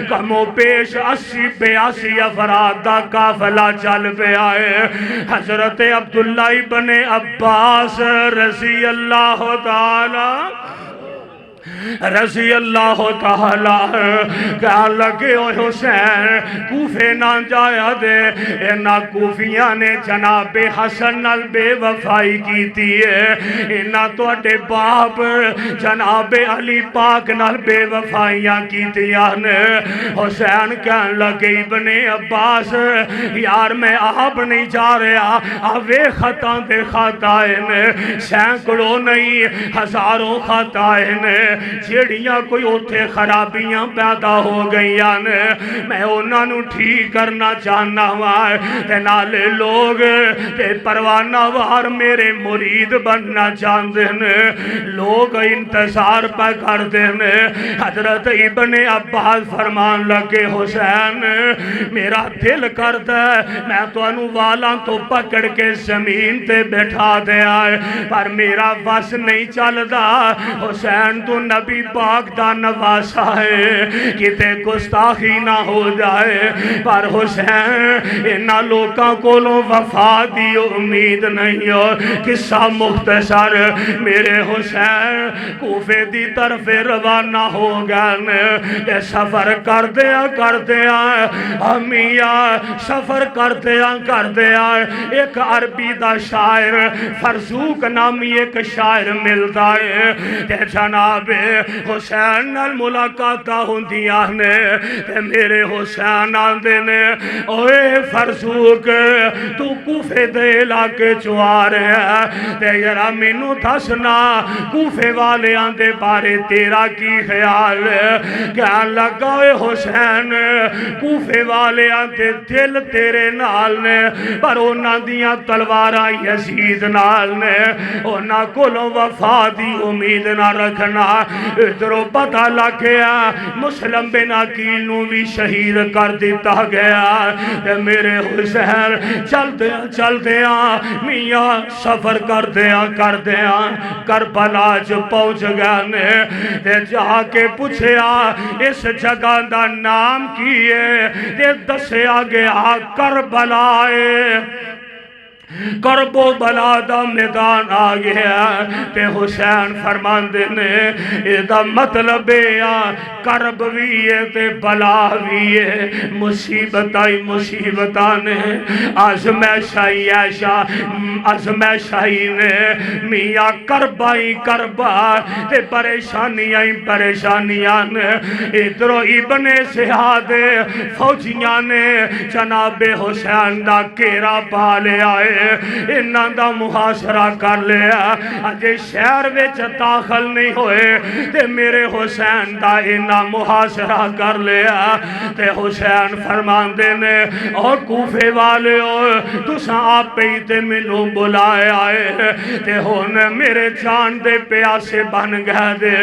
کم و بیش 80-82 افراد دا قافلہ چل پہ آئے حضرت عبداللہ ابن عباس رضی اللہ تعالی رضی اللہ تعالی کہا لگے او حسین کوفے نہ جایا دے اینا کوفیاں نے جناب حسن نال بے وفائی کی ہے اینا تو اٹے باپ جناب علی پاک نال بے وفائیاں کی نے حسین کہن لگے ابن عباس یار میں آپ نہیں جا رہا آوے خطاں دے خطائے نے سینکڑوں نہیں ہزاروں خطائے نے جیڑیاں کوئی اوتھے خرابیاں پیدا ہو گئیاں نے میں انہاں نو ٹھیک کرنا چاہنا ہوا تے نالے لوگ تے پروانہ وار میرے مرید بننا چاہتے ہیں لوگ انتظار پہ کرتے ہیں حضرت ابن عباس فرمان لگے حسین میرا دل کرتا ہے میں تو انو والاں تو پکڑ کے زمین تے بیٹھا دے آئے پر میرا بس نہیں چل دا حسین تو نبی پاک دا نواسا ہے کتے گستاخی نہ ہو جائے پر حسین انہا لوکاں کولوں وفا دی امید نہیں ہو قصہ مختصر میرے حسین کوفے دی طرف روانہ ہو گئے سفر کر دیا ہمیاں سفر کر دیا ایک عربی دا شاعر فرزوق نامی ایک شاعر ملتا ہے تے جناب حسین نال ملاقاتہ ہوندیاں نے تے میرے حسین آندے نے اوے فرزوق تو کوفے دے علاقے چوا رہے ہیں تے یرا مینوں دسنا کوفے والے آندے بارے تیرا کی خیال ہے کہن لگا اے حسین کوفے والے آندے دل تیرے نال نے پر انہاں دیاں تلواراں یزید نال نے انہاں کولوں وفا دی امید نہ رکھنا ادھروں پتہ لگ گیا مسلم بن عقیل نوں بھی شہید کر دیتا گیا تے میرے حسین چل دیا میاں سفر کر دیا کربلا جو پہنچ گیا نے تے جا کے پوچھیا اس جگہ دا نام کی ہے تے دسیا گیا کربلا ہے کرب و بلا دا میدان آ گیا تے حسین فرماندے نے ایدہ مطلب ہے کرب بھی ہے تے بلا بھی ہے مصیبتانے ازمائشائی نے میاں کربا تے پریشانیاں نے ادھرو ابن سیاد فوجیاں نے جناب حسین دا کیرا پالے آئے انہاں دا محاصرہ کر لیا اجے شہر وچ داخل نہیں ہوئے تے میرے حسین دا انہاں محاصرہ کر لیا تے حسین فرماندے نے اور کوفے والے تساں آپ ہی تے مینوں بلائے آئے تے ہن میرے جان دے پیاسے بن گئے دے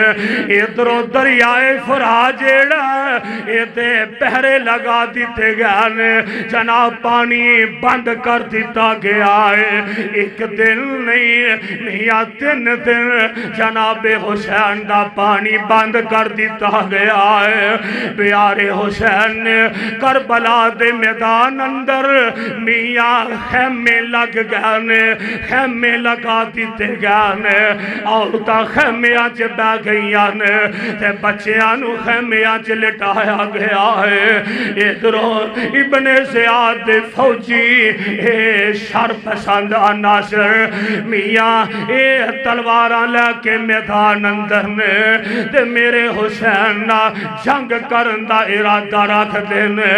ادھروں دریائے فرات جیڑا اے تے پہرے لگا دیتے گئے نے جناب پانی بند کر دیتا گیا ایک دن نہیں یا 3 دن جناب حسین دا پانی بند کر دیتا گیا ہے پیارے حسین نے کربلا دے میدان اندر میاں خیمے لگ گئے نے خیمے لگا دیتے گئے نے عورتاں خیمیاں چ بہ گئیاں نے تے بچیاں نو خیمیاں چ لٹایا گیا ہے ادھروں ابن زیاد دے فوجی شر پسند عناصر میاں اے تلواراں لے کے میدان اندر نے تے میرے حسین نا جنگ کرن دا ارادہ رکھ دینے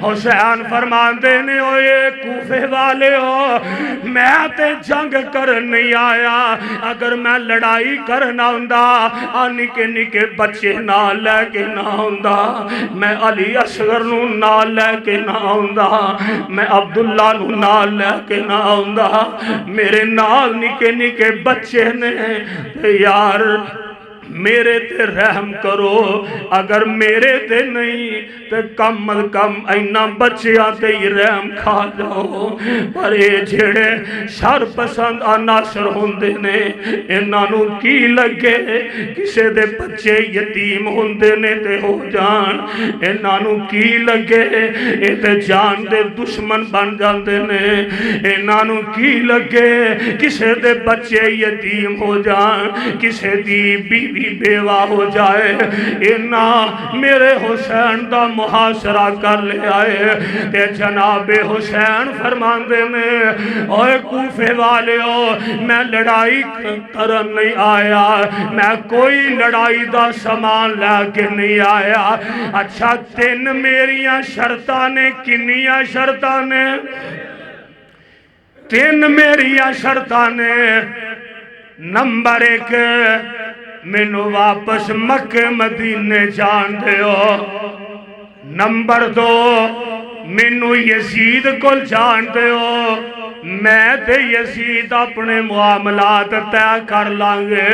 حسین فرمان دینے اوے کوفے والے ہو میں تے جنگ کرن نہیں آیا اگر میں لڑائی کرنا ہوندا نکے نکے بچے نہ لے کے نہ ہوندا میں علی اصغر نو نہ لے کے نہ ہوندا میں عبداللہ نو نہ لے کے نہ ہوندا میرے نال نکے نکے بچے نے یار میرے تے رحم کرو اگر میرے تے نہیں تے کم از کم اینا بچیاں تے ہی رحم کھا جاؤ پر اے جھڑے شر پسند عناصر ہوندے نے انہاں نو کی لگے کسے دے بچے یتیم ہوندے نے تے ہو جان انہاں نو کی لگے اے تے جان دے دشمن بن جاندے نے انہاں نو کی لگے کسے دے بچے یتیم ہو جان کسے دی بیوی بیوہ ہو جائے انہاں میرے حسین دا محاصرہ کر لے آئے تے جناب حسین فرمان دے میں اوے کوفے والے ہو میں لڑائی کرن نہیں آیا میں کوئی لڑائی دا سامان لے کے نہیں آیا اچھا 3 میریاں شرطاں نے کنیاں شرطاں نے 3 میریاں شرطاں نے نمبر 1 مینو واپس مکہ مدینے جان دے ہو نمبر 2 مینو یزید کو جان دے ہو میں تے یزید اپنے معاملات طے کر لانگے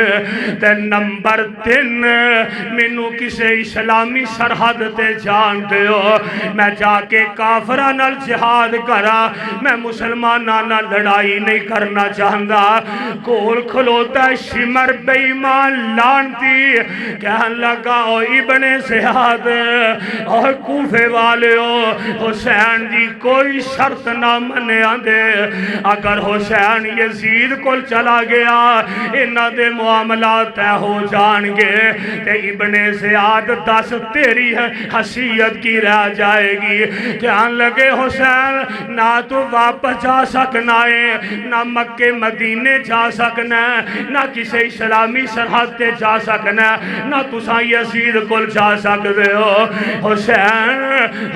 تے نمبر 3 مینوں کسے اسلامی سرحد تے جان دیو میں جا کے کافراں نال جہاد کرا میں مسلماناں نال لڑائی نہیں کرنا چاہندا کول کھلوتا شمر بے ایمان لانتی کہن لگا او ابن زیاد اور کوفے والےو حسین دی کوئی شرط نہ منے آندے اگر حسین یزید کو چلا گیا انہاں دے معاملات طے ہو جان گے تے ابن زیاد 10 تیری حیثیت کی رہ جائے گی کہن لگے حسین نہ تو واپس جا سکنا ہے نہ مکے مدینے جا سکنا ہے نہ کسی اسلامی سرحد تے جا سکنا ہے نہ تساں یزید کو جا سکتے ہو حسین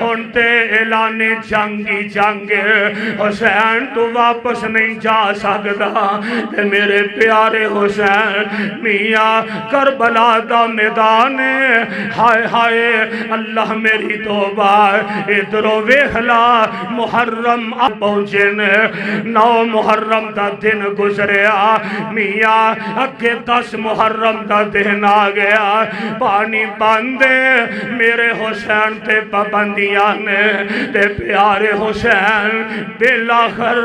ہونتے اعلان جنگی جنگ حسین تو واپس نہیں جا سکتا تے میرے پیارے حسین میاں کربلا دا میدان ہائے ہائے اللہ میری توبہ ادھروں ویخلا محرم اب پہنچے نے 9 محرم دا دن گزریا میاں اگے 10 محرم دا دن آ گیا پانی باندے میرے حسین تے پابندیاں نے تے پیارے حسین بالآخر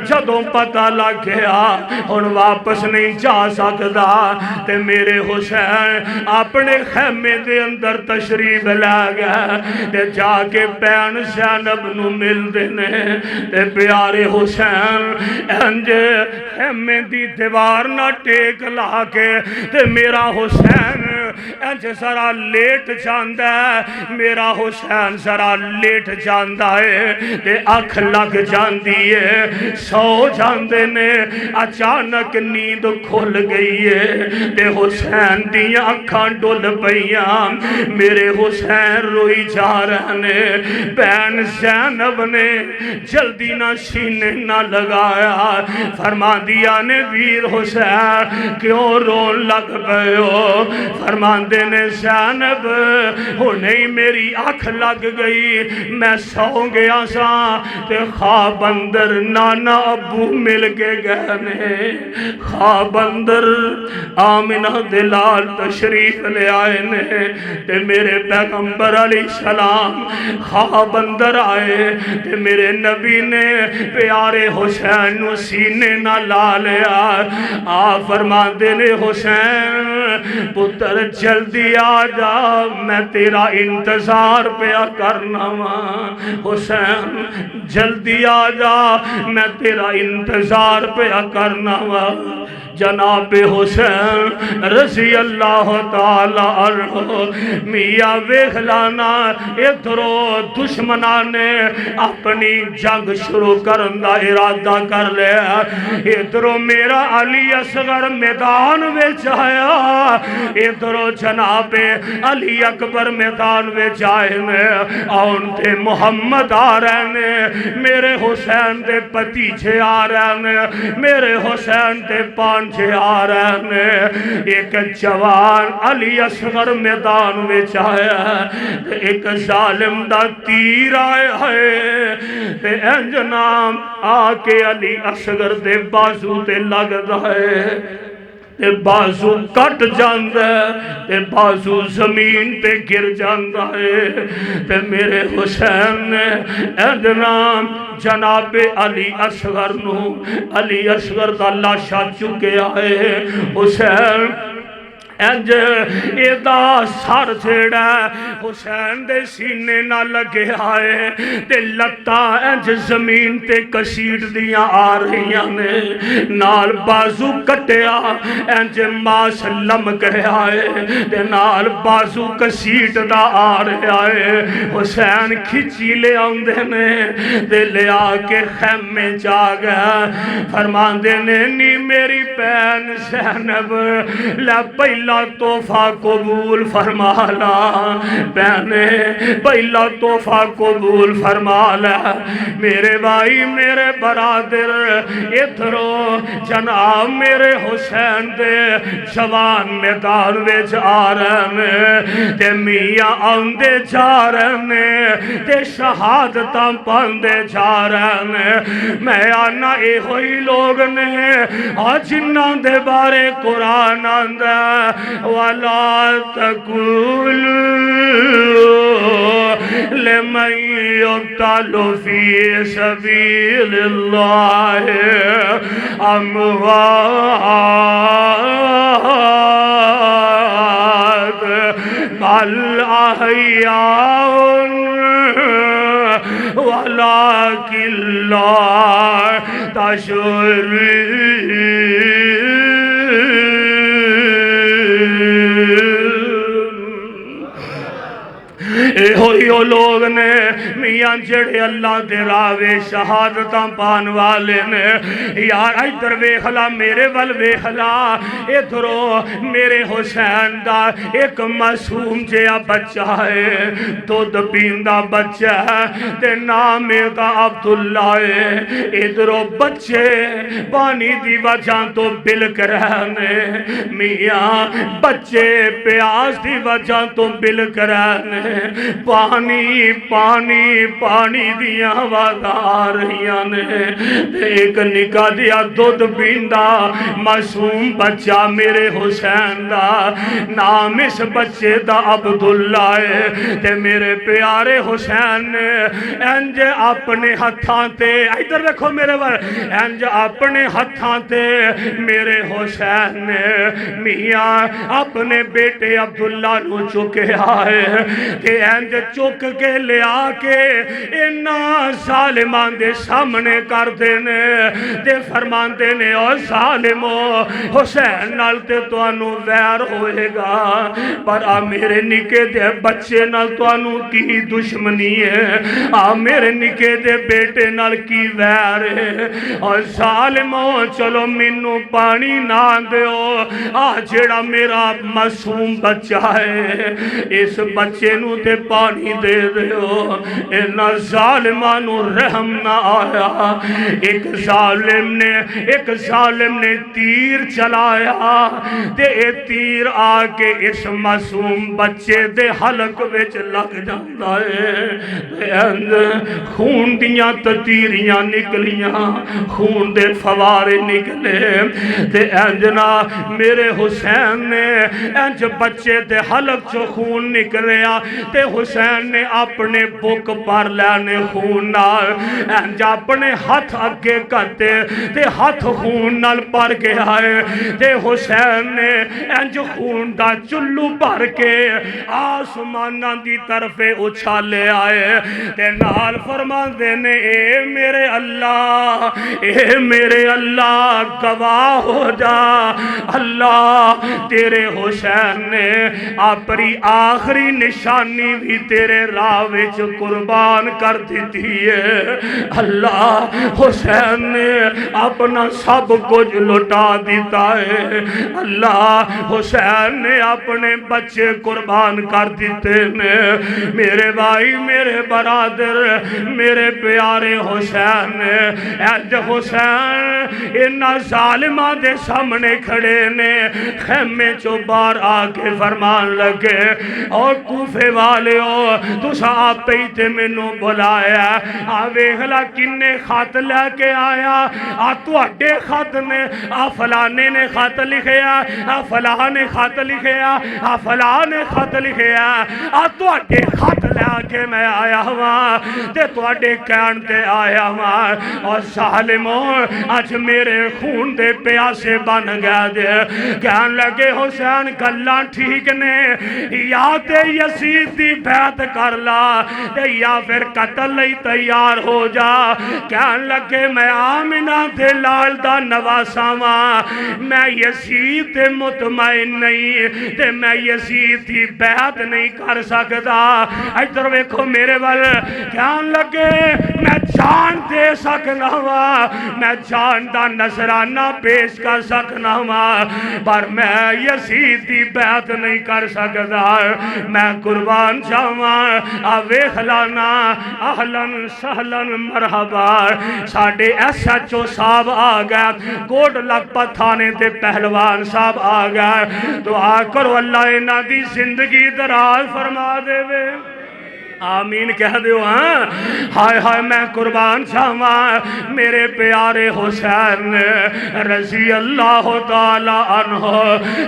جدوں پتہ لگ گیا ہن واپس نہیں جا سکدا تے میرے حسین اپنے خیمے دے اندر تشریف لے گیا تے جا کے بہن زینب نو مل دینے تے پیارے حسین انج خیمے دی دیوار نہ ٹیک لا کے تے میرا حسین انج ذرا لیٹ جاندا ہے میرا حسین ذرا لیٹ جاندا ہے تے اکھ لگ جاندی ہے سو جاندے نے اچانک نیند کھل گئی ہے تے حسین دیاں اکھاں ڈل پیاں میرے حسین روئی جا رہے نے بہن زینب نے جلدی نہ سینے نہ لگایا فرما دیا نے ویر حسین کیوں رون لگ گئے ہو فرماندے نے زینب نہیں میری آنکھ لگ گئی میں سو گیا سا تے خواب اندر نانا ابو مل کے گئے نے خواب اندر آمنہ دلال تشریف لے آئے نے تے میرے پیغمبر علیہ السلام خواب اندر آئے تے میرے نبی نے پیارے حسین نو سینے نہ لا لیا فرما دینے حسین پتر جلدی آ جا میں تیرا انتظار پیا کرنا حسین جلدی آ جا میں تیرا انتظار پیا کرنا جناب حسین رضی اللہ تعالی عنہ میاں ویخلانا ادھروں دشمنان نے اپنی جنگ شروع کرن دا ارادہ کر لیا ادھروں میرا علی اصغر میدان وچ آیا ادھروں جناب علی اکبر میدان وچ آئے نے آن تے محمد آ رہے نے میرے حسین دے پتیچے آ رہے نے میرے حسین دے پانچے آ رہے نے ایک جوان علی اصغر میدان وچ آیا ایک ظالم دا تیر آیا ہے تے انج نام آ کے علی اصغر دے بازو تے لگ ہے تے بازو کٹ جاندہ ہے تے بازو زمین تے گر جاندہ ہے تے میرے حسین نے ادنام جناب علی اصغر نو علی اصغر دا لاشا چکے آئے حسین انج ایدہ سر جیڑا حسین دے سینے نہ لگے آئے تے لتا انج زمین تے کشیٹ دیاں آ رہیاں نے نال بازو کٹیا انج ماس لم گئے آئے تے نال بازو کشیٹ دا آ رہے آئے حسین کھچی لے آندے نے تے لے آ کے خیمے جا گیا فرمان دے نے نی میری پین زینب لے پہلے پہلا تحفہ قبول فرما لا بہنے پہلا تحفہ قبول فرما لا میرے بھائی میرے برادر ادھرو جناب میرے حسین دے جوان میدان وچ آ رہے نے تے میاں آندے جا رہے نے تے شہادتاں پاندے جا رہے نے میں آنا اے ہوئی لوگ نے جنہاں دے بارے قرآن آندا وَلَا تَقُولُوا لِمَن يُقْتَلُ فِي سَبِيلِ اللَّهِ أَمْوَاتٌ بَلْ أَحْيَاءٌ وَلَكِنْ لَا تَشْعُرُونَ اے ہوئی او لوگ نے میاں جڑے اللہ دے راوے شہادتاں پان والے نے یار ادھر ویکھلا میرے ول ویکھلا ادھرو میرے حسین دا ایک معصوم جہا بچہ ہے دودھ پیندا بچہ ہے تے نام دا عبداللہ ہے ادھرو بچے پانی دی وجہ تو بلک رہنے میاں بچے پیاس دی وجہ تو بلک رہنے پانی پانی پانی دیا آواز آ رہی نے ایک نکا دیا دودھ پیندا معصوم بچہ میرے حسین دا نام اس بچے دا عبداللہ ہے تے میرے پیارے حسین نے انج اپنے ہتھاں تے ادھر رکھو میرے بار انج اپنے ہتھاں تے میرے حسین نے میاں اپنے بیٹے عبداللہ نو چکے آئے کہ انج چک کے لے آ کے انہا ظالمان دے سامنے کر دینے تے فرمان دینے اور ظالمو حسین نال تے توانو ویر ہوئے گا پر میرے نکے دے بچے نال توانو کی دشمنی ہے میرے نکے دے بیٹے نال کی ویر ہے اور ظالمو چلو منو پانی نہ دیو جیڑا میرا معصوم بچہ ہے اس بچے نو تے پانی دے دیو اینا ظالمانو رحم نہ آیا ایک ظالم نے تیر چلایا تے اے تیر آکے اس معصوم بچے دے حلق وچ لگ جاندہ ہے تے اندر خون دیاں تتیریاں نکلیاں خون دے فوارے نکلے تے انجنا میرے حسین نے انج بچے دے حلق چو خون نکلیا تے حسین نے اپنے بک پر لینے خون نال انج اپنے ہاتھ اگے کرتے تے ہاتھ خون نال پر کے آئے تے حسین نے انج خون دا چلو پر کے آسمانہ دی طرف اچھالے آئے تے نال فرمان دینے اے میرے اللہ گواہ ہو جا اللہ تیرے حسین نے اپنی آخری نشانی بھی تیرے راہ وچ قربان کر دیتی ہے اللہ حسین نے اپنا سب کچھ لٹا دیتا ہے اللہ حسین نے اپنے بچے قربان کر دیتے نے میرے بھائی میرے برادر میرے پیارے حسین اج حسین انہا ظالمہ دے سامنے کھڑے نے خیمے چو بار آکے فرمان لگے اور کوفے والے ہو تسا آپ ہی تے منو بلایا ویکھلا کنے خط لے کے آیا تو اڈے خط نے فلانے نے خط لکھیا فلاں نے خط لکھیا فلاں نے خط لکھیا تو اڈے خط لے کے میں آیا ہوا تے تو اڈے کہن تے آیا ہوا اور ظالموں آج میرے خون دے پیاسے بن گیا دے کہن لگے حسین گلاں ٹھیک نے یا تے یزید یزید دی بیعت کر لا تے یا پھر قتل لئی تیار ہو جا کہن لگے میں آمنہ دے لال دا نواسا واں میں یزید تے مطمئن نہیں تے میں یزید دی بیعت نہیں کر سکتا ادھر ویکھو میرے وال کہن لگے میں جان دے سکنا وا میں جان دا نذرانہ پیش کر سکنا وا پر میں یزید دی بیعت نہیں کر سکتا میں قربان جاواں آ ویکھ لانا اہلن سہلن مرحبا ساڈے ایس ایچ او صاحب آ گئے کوٹ لکھپت تھانے تے پہلوان صاحب آ گئے دعا کرو اللہ انہاں دی زندگی دراز فرما دے وے آمین کہہ دیو ہاں ہائے ہائے میں قربان جاواں میرے پیارے حسین رضی اللہ تعالی عنہ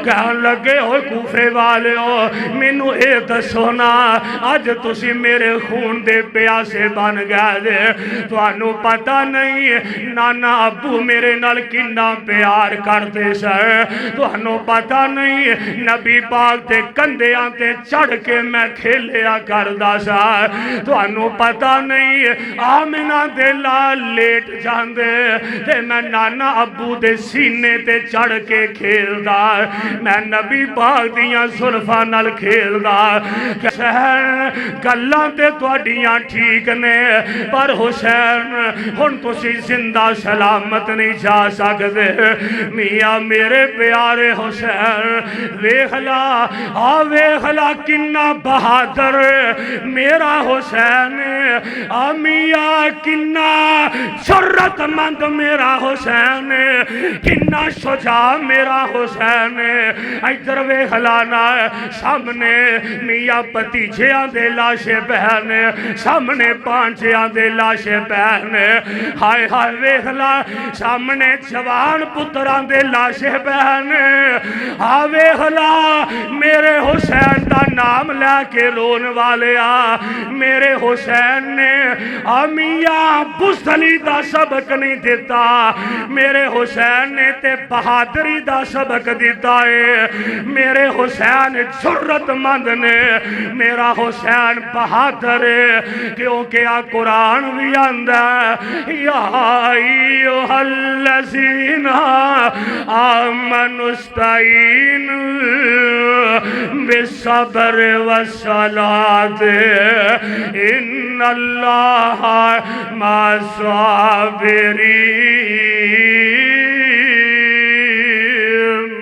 کہن لگے ہوئے کوفے والے ہو مینوں اے دسو نا اج تسی میرے خون دے پیاسے بن گئے دے تانوں پتہ نہیں نانا ابو میرے نال کنا پیار کرتے سر تانوں پتہ نہیں نبی پاک تے کندیاں تے چڑھ کے میں کھیلیا کردا سا تانوں پتہ نہیں آمنہ دے لال لیٹ جاندے تے میں نانا ابو دے سینے تے چڑھ کے کھیلدا میں نبی پاک دیاں زلفاں نال کھیلدا حسین گلاں تے تواڈیاں ٹھیک نے پر حسین ہن تسی زندہ سلامت نہیں جا سکدے میاں میرے پیارے حسین ویکھ لا آ ویکھ لا کنا بہادر میرا حسین آمیاں کنا جرت مند میرا حسین کنا شجاع میرا حسین ادھر ویکھ لانا سامنے میاں بھتیجیاں دے لاشے بہن سامنے پانچیاں دے لاشے بہن ہائے ہائے ویکھ لا سامنے جوان پتراں دے لاشے بہن ہاں ویکھ لا میرے حسین دا نام لے کے رون والے آ میرے حسین نے آمیاں بزدلی دا سبق نہیں دیتا میرے حسین نے تے بہادری دا سبق دیتا ہے میرے حسین جرت مند نے میرا حسین بہادر ہے کیونکہ آ قرآن بھی آندہ یا ایوہ الذین آمنوا استعینوا بالصبر والصلاۃ ان اللہ مع الصابرین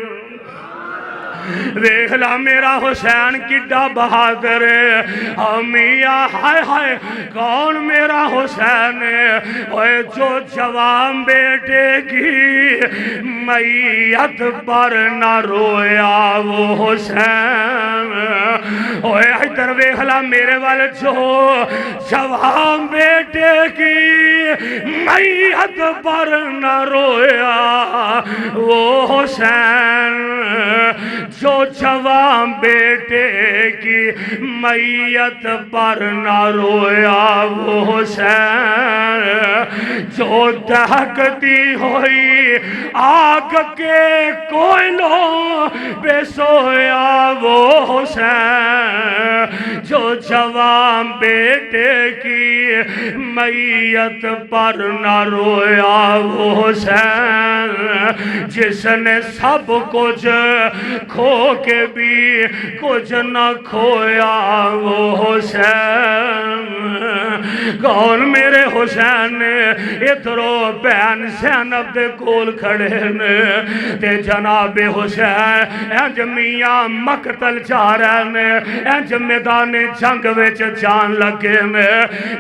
دیکھ لا میرا حسین کڈا بہادر ہے میاں ہائے ہائے کون میرا حسین ہے اوے جو جوان بیٹے کی میت پر نہ رویا وہ حسین اوے ادھر دیکھ لا میرے والے جو جوان بیٹے کی میت پر نہ رویا وہ حسین جو جوان بیٹے کی میت پر نہ رویا وہ حسین جو دہکتی ہوئی آگ کے کوئلوں پہ سویا وہ حسین جو جوان بیٹے کی میت پر نہ رویا وہ حسین جس نے سب کچھ کھو کے بھی کچھ نہ کھویا وہ حسین کون میرے حسین ادھرو بہن زینب دے کول کھڑے نے تے جناب حسین انج میاں مقتل جا رہے نے انج میدان جنگ وچ جان لگے نے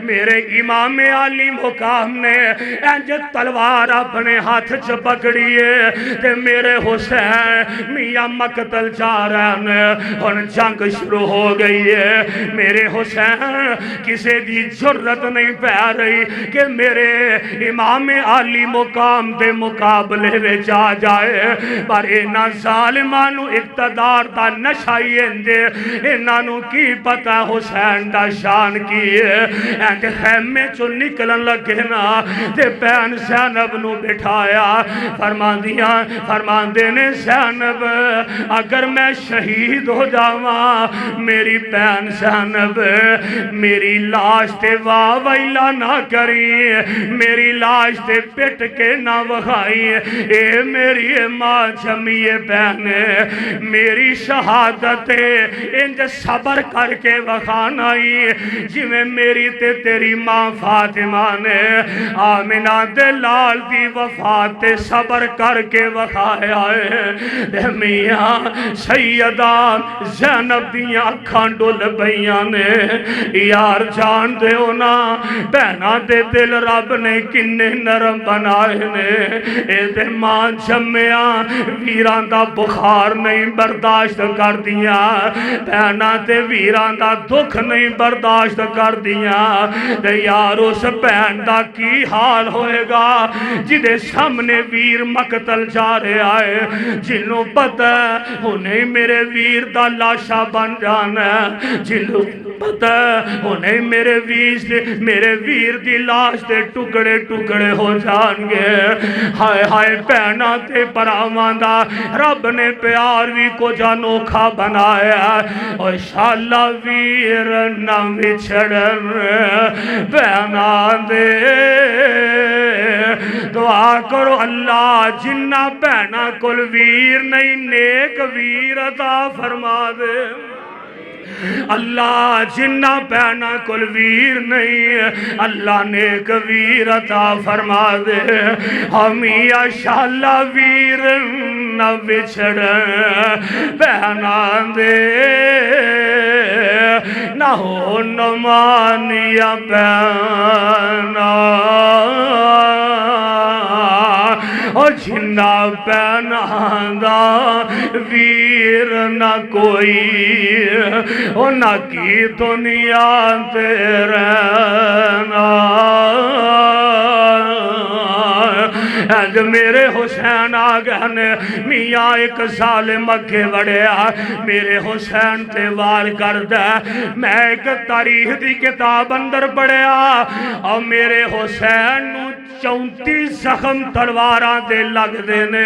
میرے امام علی مقام نے انج تلوار اپنے ہاتھ چ پکڑی ہے تے میرے حسین میاں مقتل جا رہے ہیں اور جنگ شروع ہو گئی ہے میرے حسین کسے دی جرت ضرورت نہیں پہ رہی کہ میرے امام عالی مقام دے مقابلے میں جا جائے، پر اینا ظالمانو اقتدار دا نشائی اندے، انہوں کی پتہ حسین دا شان کی ہے، اینکہ خیمے چو نکلن لگے نا تے بین زینب نو بٹھایا، فرمان دینے زینب اگر میں شہید ہو جاواں میری بین زینب میری لاش تے واہ ویلا نہ کری، میری لاش تے پٹ کے نہ وخائی، اے میری ماں جمیے بہنے میری شہادت انج صبر کر کے وخانائی جی میں میری تے تیری ماں فاطمہ نے آمنہ دے لال دی وفات تے صبر کر کے وخایا ہے، میاں سیدہ زینب دیاں اکھاں ڈول بیاں نے، یار جان دے ہونا بہنا دے دل رب نے کنے نرم بنائے نے، اے دے ماں جمعیاں ویران دا بخار نہیں برداشت کر دیا، بہنا دے ویران دا دکھ نہیں برداشت کر دیا، تے یار اس بہن دا کی حال ہوئے گا جدے سامنے ویر مقتل جا رہے آئے، جنہوں پتہ انہیں میرے ویر دا لاشا بن جانا ہے، جنہوں پتہ انہیں میرے ویر دی لاش دے ٹکڑے ٹکڑے ہو جان گے، ہائے ہائے پہنا تے پرامان دا رب نے پیار بھی کو جانوکھا بنایا، اور شاللہ ویر نہ وچھڑن پہنا دے، دعا کرو اللہ جنہ پہنا کل ویر نہیں نیک ویر عطا فرما دے، اللہ جنہ پہنا کل ویر نہیں اللہ نیک ویر عطا فرما دے، ہمیں شاللہ ویر نہ بچھڑ پہنا دے، نہ ہو نمانیہ پہنا اور جنہ پہنا دا ویر نہ کوئی اور نہ کی دنیا تیرنا، اج میرے حسین آگانے میاں ایک ظالم اگے بڑھیا میرے حسین تے وار کر دے، میں ایک تاریخ دی کتاب اندر پڑھیا اور میرے حسین نو 34 زخم تلواراں دے لگ دے نے،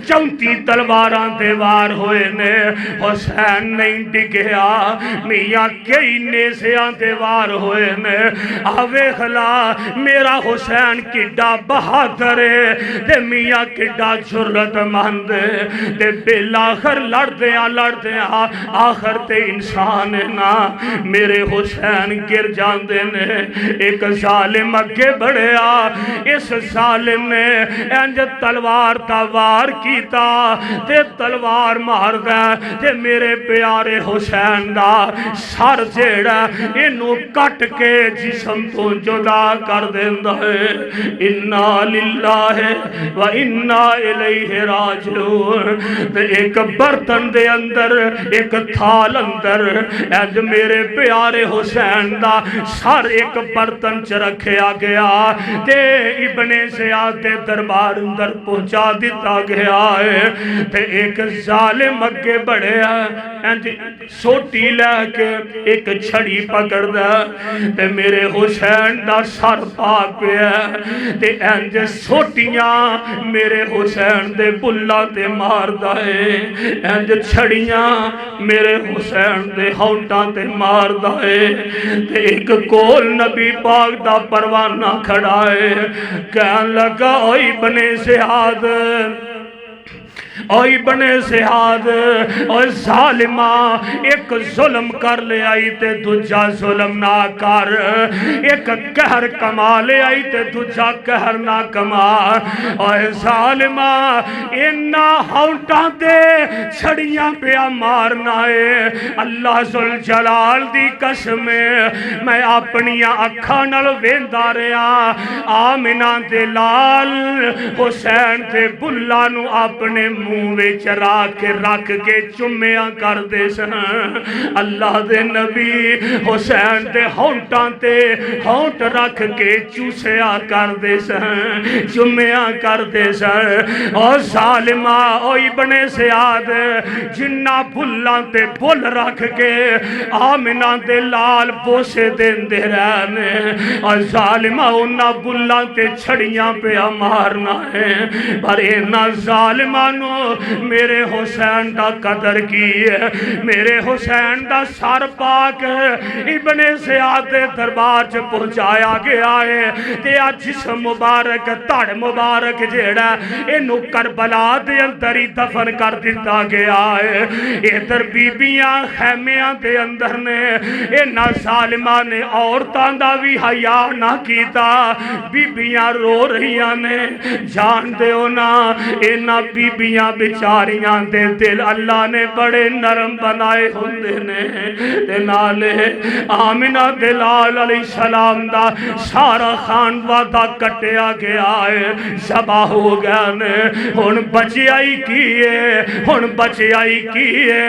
34 تلواراں دے وار ہوئے نے، حسین نہیں ڈگیا، میاں کئی نیزیاں دے وار ہوئے نے، آوے خلا میرا حسین کڈا بہادر ہے تے میاں کڈا جرت مند ہے تے بالآخر لڑ دیا آخر تے انسان ہے نا، میرے حسین گر جان دے نے، ایک ظالم اگے بڑھیا، اس ظالم نے انج تلوار تا وار کیتا تے تلوار مار دے تے میرے پیارے حسین دا سر جیڑا انہوں کٹ کے جسم تو جدا کر دیندہ ہے، انا للہ و انا الیہ راجعون، تے ایک برتن دے اندر ایک تھال اندر انج میرے پیارے حسین دا سر ایک برتن چ رکھیا گیا تے ابن زیاد دے دربار اندر پہنچا دیتا گیا ہے، تے ایک ظالم اگے بڑھے ہیں سوٹی لے کے ایک چھڑی پکڑ دے تے میرے حسین دا سر پاک پہ ہے تے انج سوٹیاں میرے حسین دے بلا تے مار دائے، انج چھڑیاں میرے حسین دے ہونٹاں تے مار دائے، تے ایک کول نبی پاک دا پروانہ کھڑا ہے، کہن لگا اوئی بنے زیاد اوئی بنے زیاد اور ظالمہ ایک ظلم کر لے آئی تے دجا ظلم نہ کر، ایک قہر کما لے آئی تے دجا قہر نہ کما، اور ظالمہ انہا ہونٹاں دے چھڑیاں پہ مارنا ہے، اللہ ذوالجلال دی قسم میں اپنی اکھاں نال ویندا رہیا، آمنہ دے لال حسین تے بلا نو اپنے منہ وچ رکھ کے چمیاں کر دے سن اللہ دے نبی حسین دے ہونٹاں تے ہونٹ رکھ کے چوسیا کر دے سن چمیاں کر دے سن او ظالمہ او ابن زیاد جنہ بھلاں تے بھل رکھ کے آمنہ دے لال بوسے دین دے رہنے اور ظالمہ انہا بھلاں تے چھڑیاں پہ مارنا ہے پر اینا ظالمانو میرے حسین دا قدر کی ہے میرے حسین دا سر پاک ابن زیاد دے دربار چ پہنچایا گیا ہے تے آج جسم مبارک تڑ مبارک جیڑا انہوں کربلا دے اندر ہی دفن کر دیتا گیا ہے ادھر بیبیاں خیمیاں دے اندر نے اینا ظالمان نے عورتاں دا بھی حیا نہ کیتا بیبیاں رو رہیاں نے جان دے ہونا اینا بیبیاں بیچاریاں دے دل اللہ نے بڑے نرم بنائے ہوندے نے تے نالے آمنہ دلال علیہ السلام دا سارا خاندوادہ کٹیا گیا ہے ذبح ہو گیا نے ہن بچیائی کیے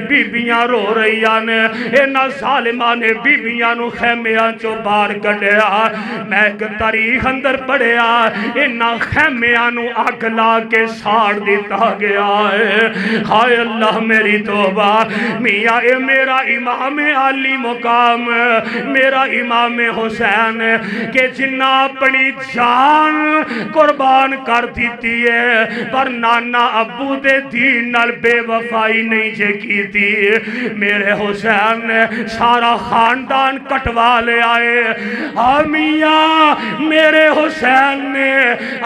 بیبیاں رو رہیاں نے اینا ظالمہ نے بیبیاں نو خیمیاں چو بار کٹیا میں ایک تاریخ اندر پڑھیا اینا خیمیاں نو آگ لا کے ساڑ دیتا گیا ہے ہائے اللہ میری توبہ میاں اے میرا امام عالی مقام میرا امام حسین کہ جنہ اپنی جان قربان کر دیتی ہے پر نانا ابو دے دین نال بے وفائی نہیں جے کی تھی میرے حسین نے سارا خاندان کٹوا لے آئے میاں میرے حسین نے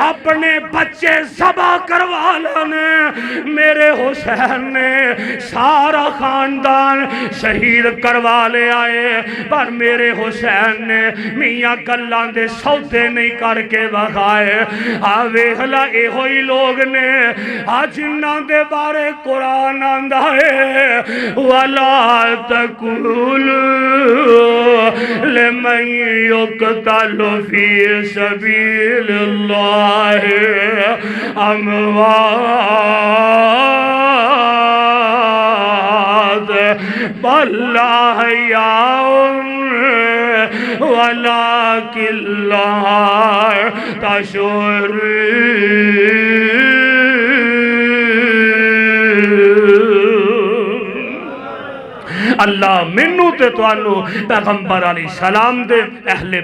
اپنے بچے ذبح کروا لانے میرے حسین نے سارا خاندان شہید کروا لے آئے پر میرے حسین نے میاں گلان دے سودے نہیں کر کے بخائے آوے ہلا اے ہوئی لوگ نے آجنہ دے بارے قرآن آندہ ہے وَلَا تَقُولُوا لِمَنْ يُقْتَلُ فِي سَبِيلِ اللَّهِ أَمْوَاتٌ بَلْ أَحْيَاءٌ وَلَكِنْ لَا تَشْعُرُونَ اللہ منو تے توانو پیغمبر علیہ السلام دے اہل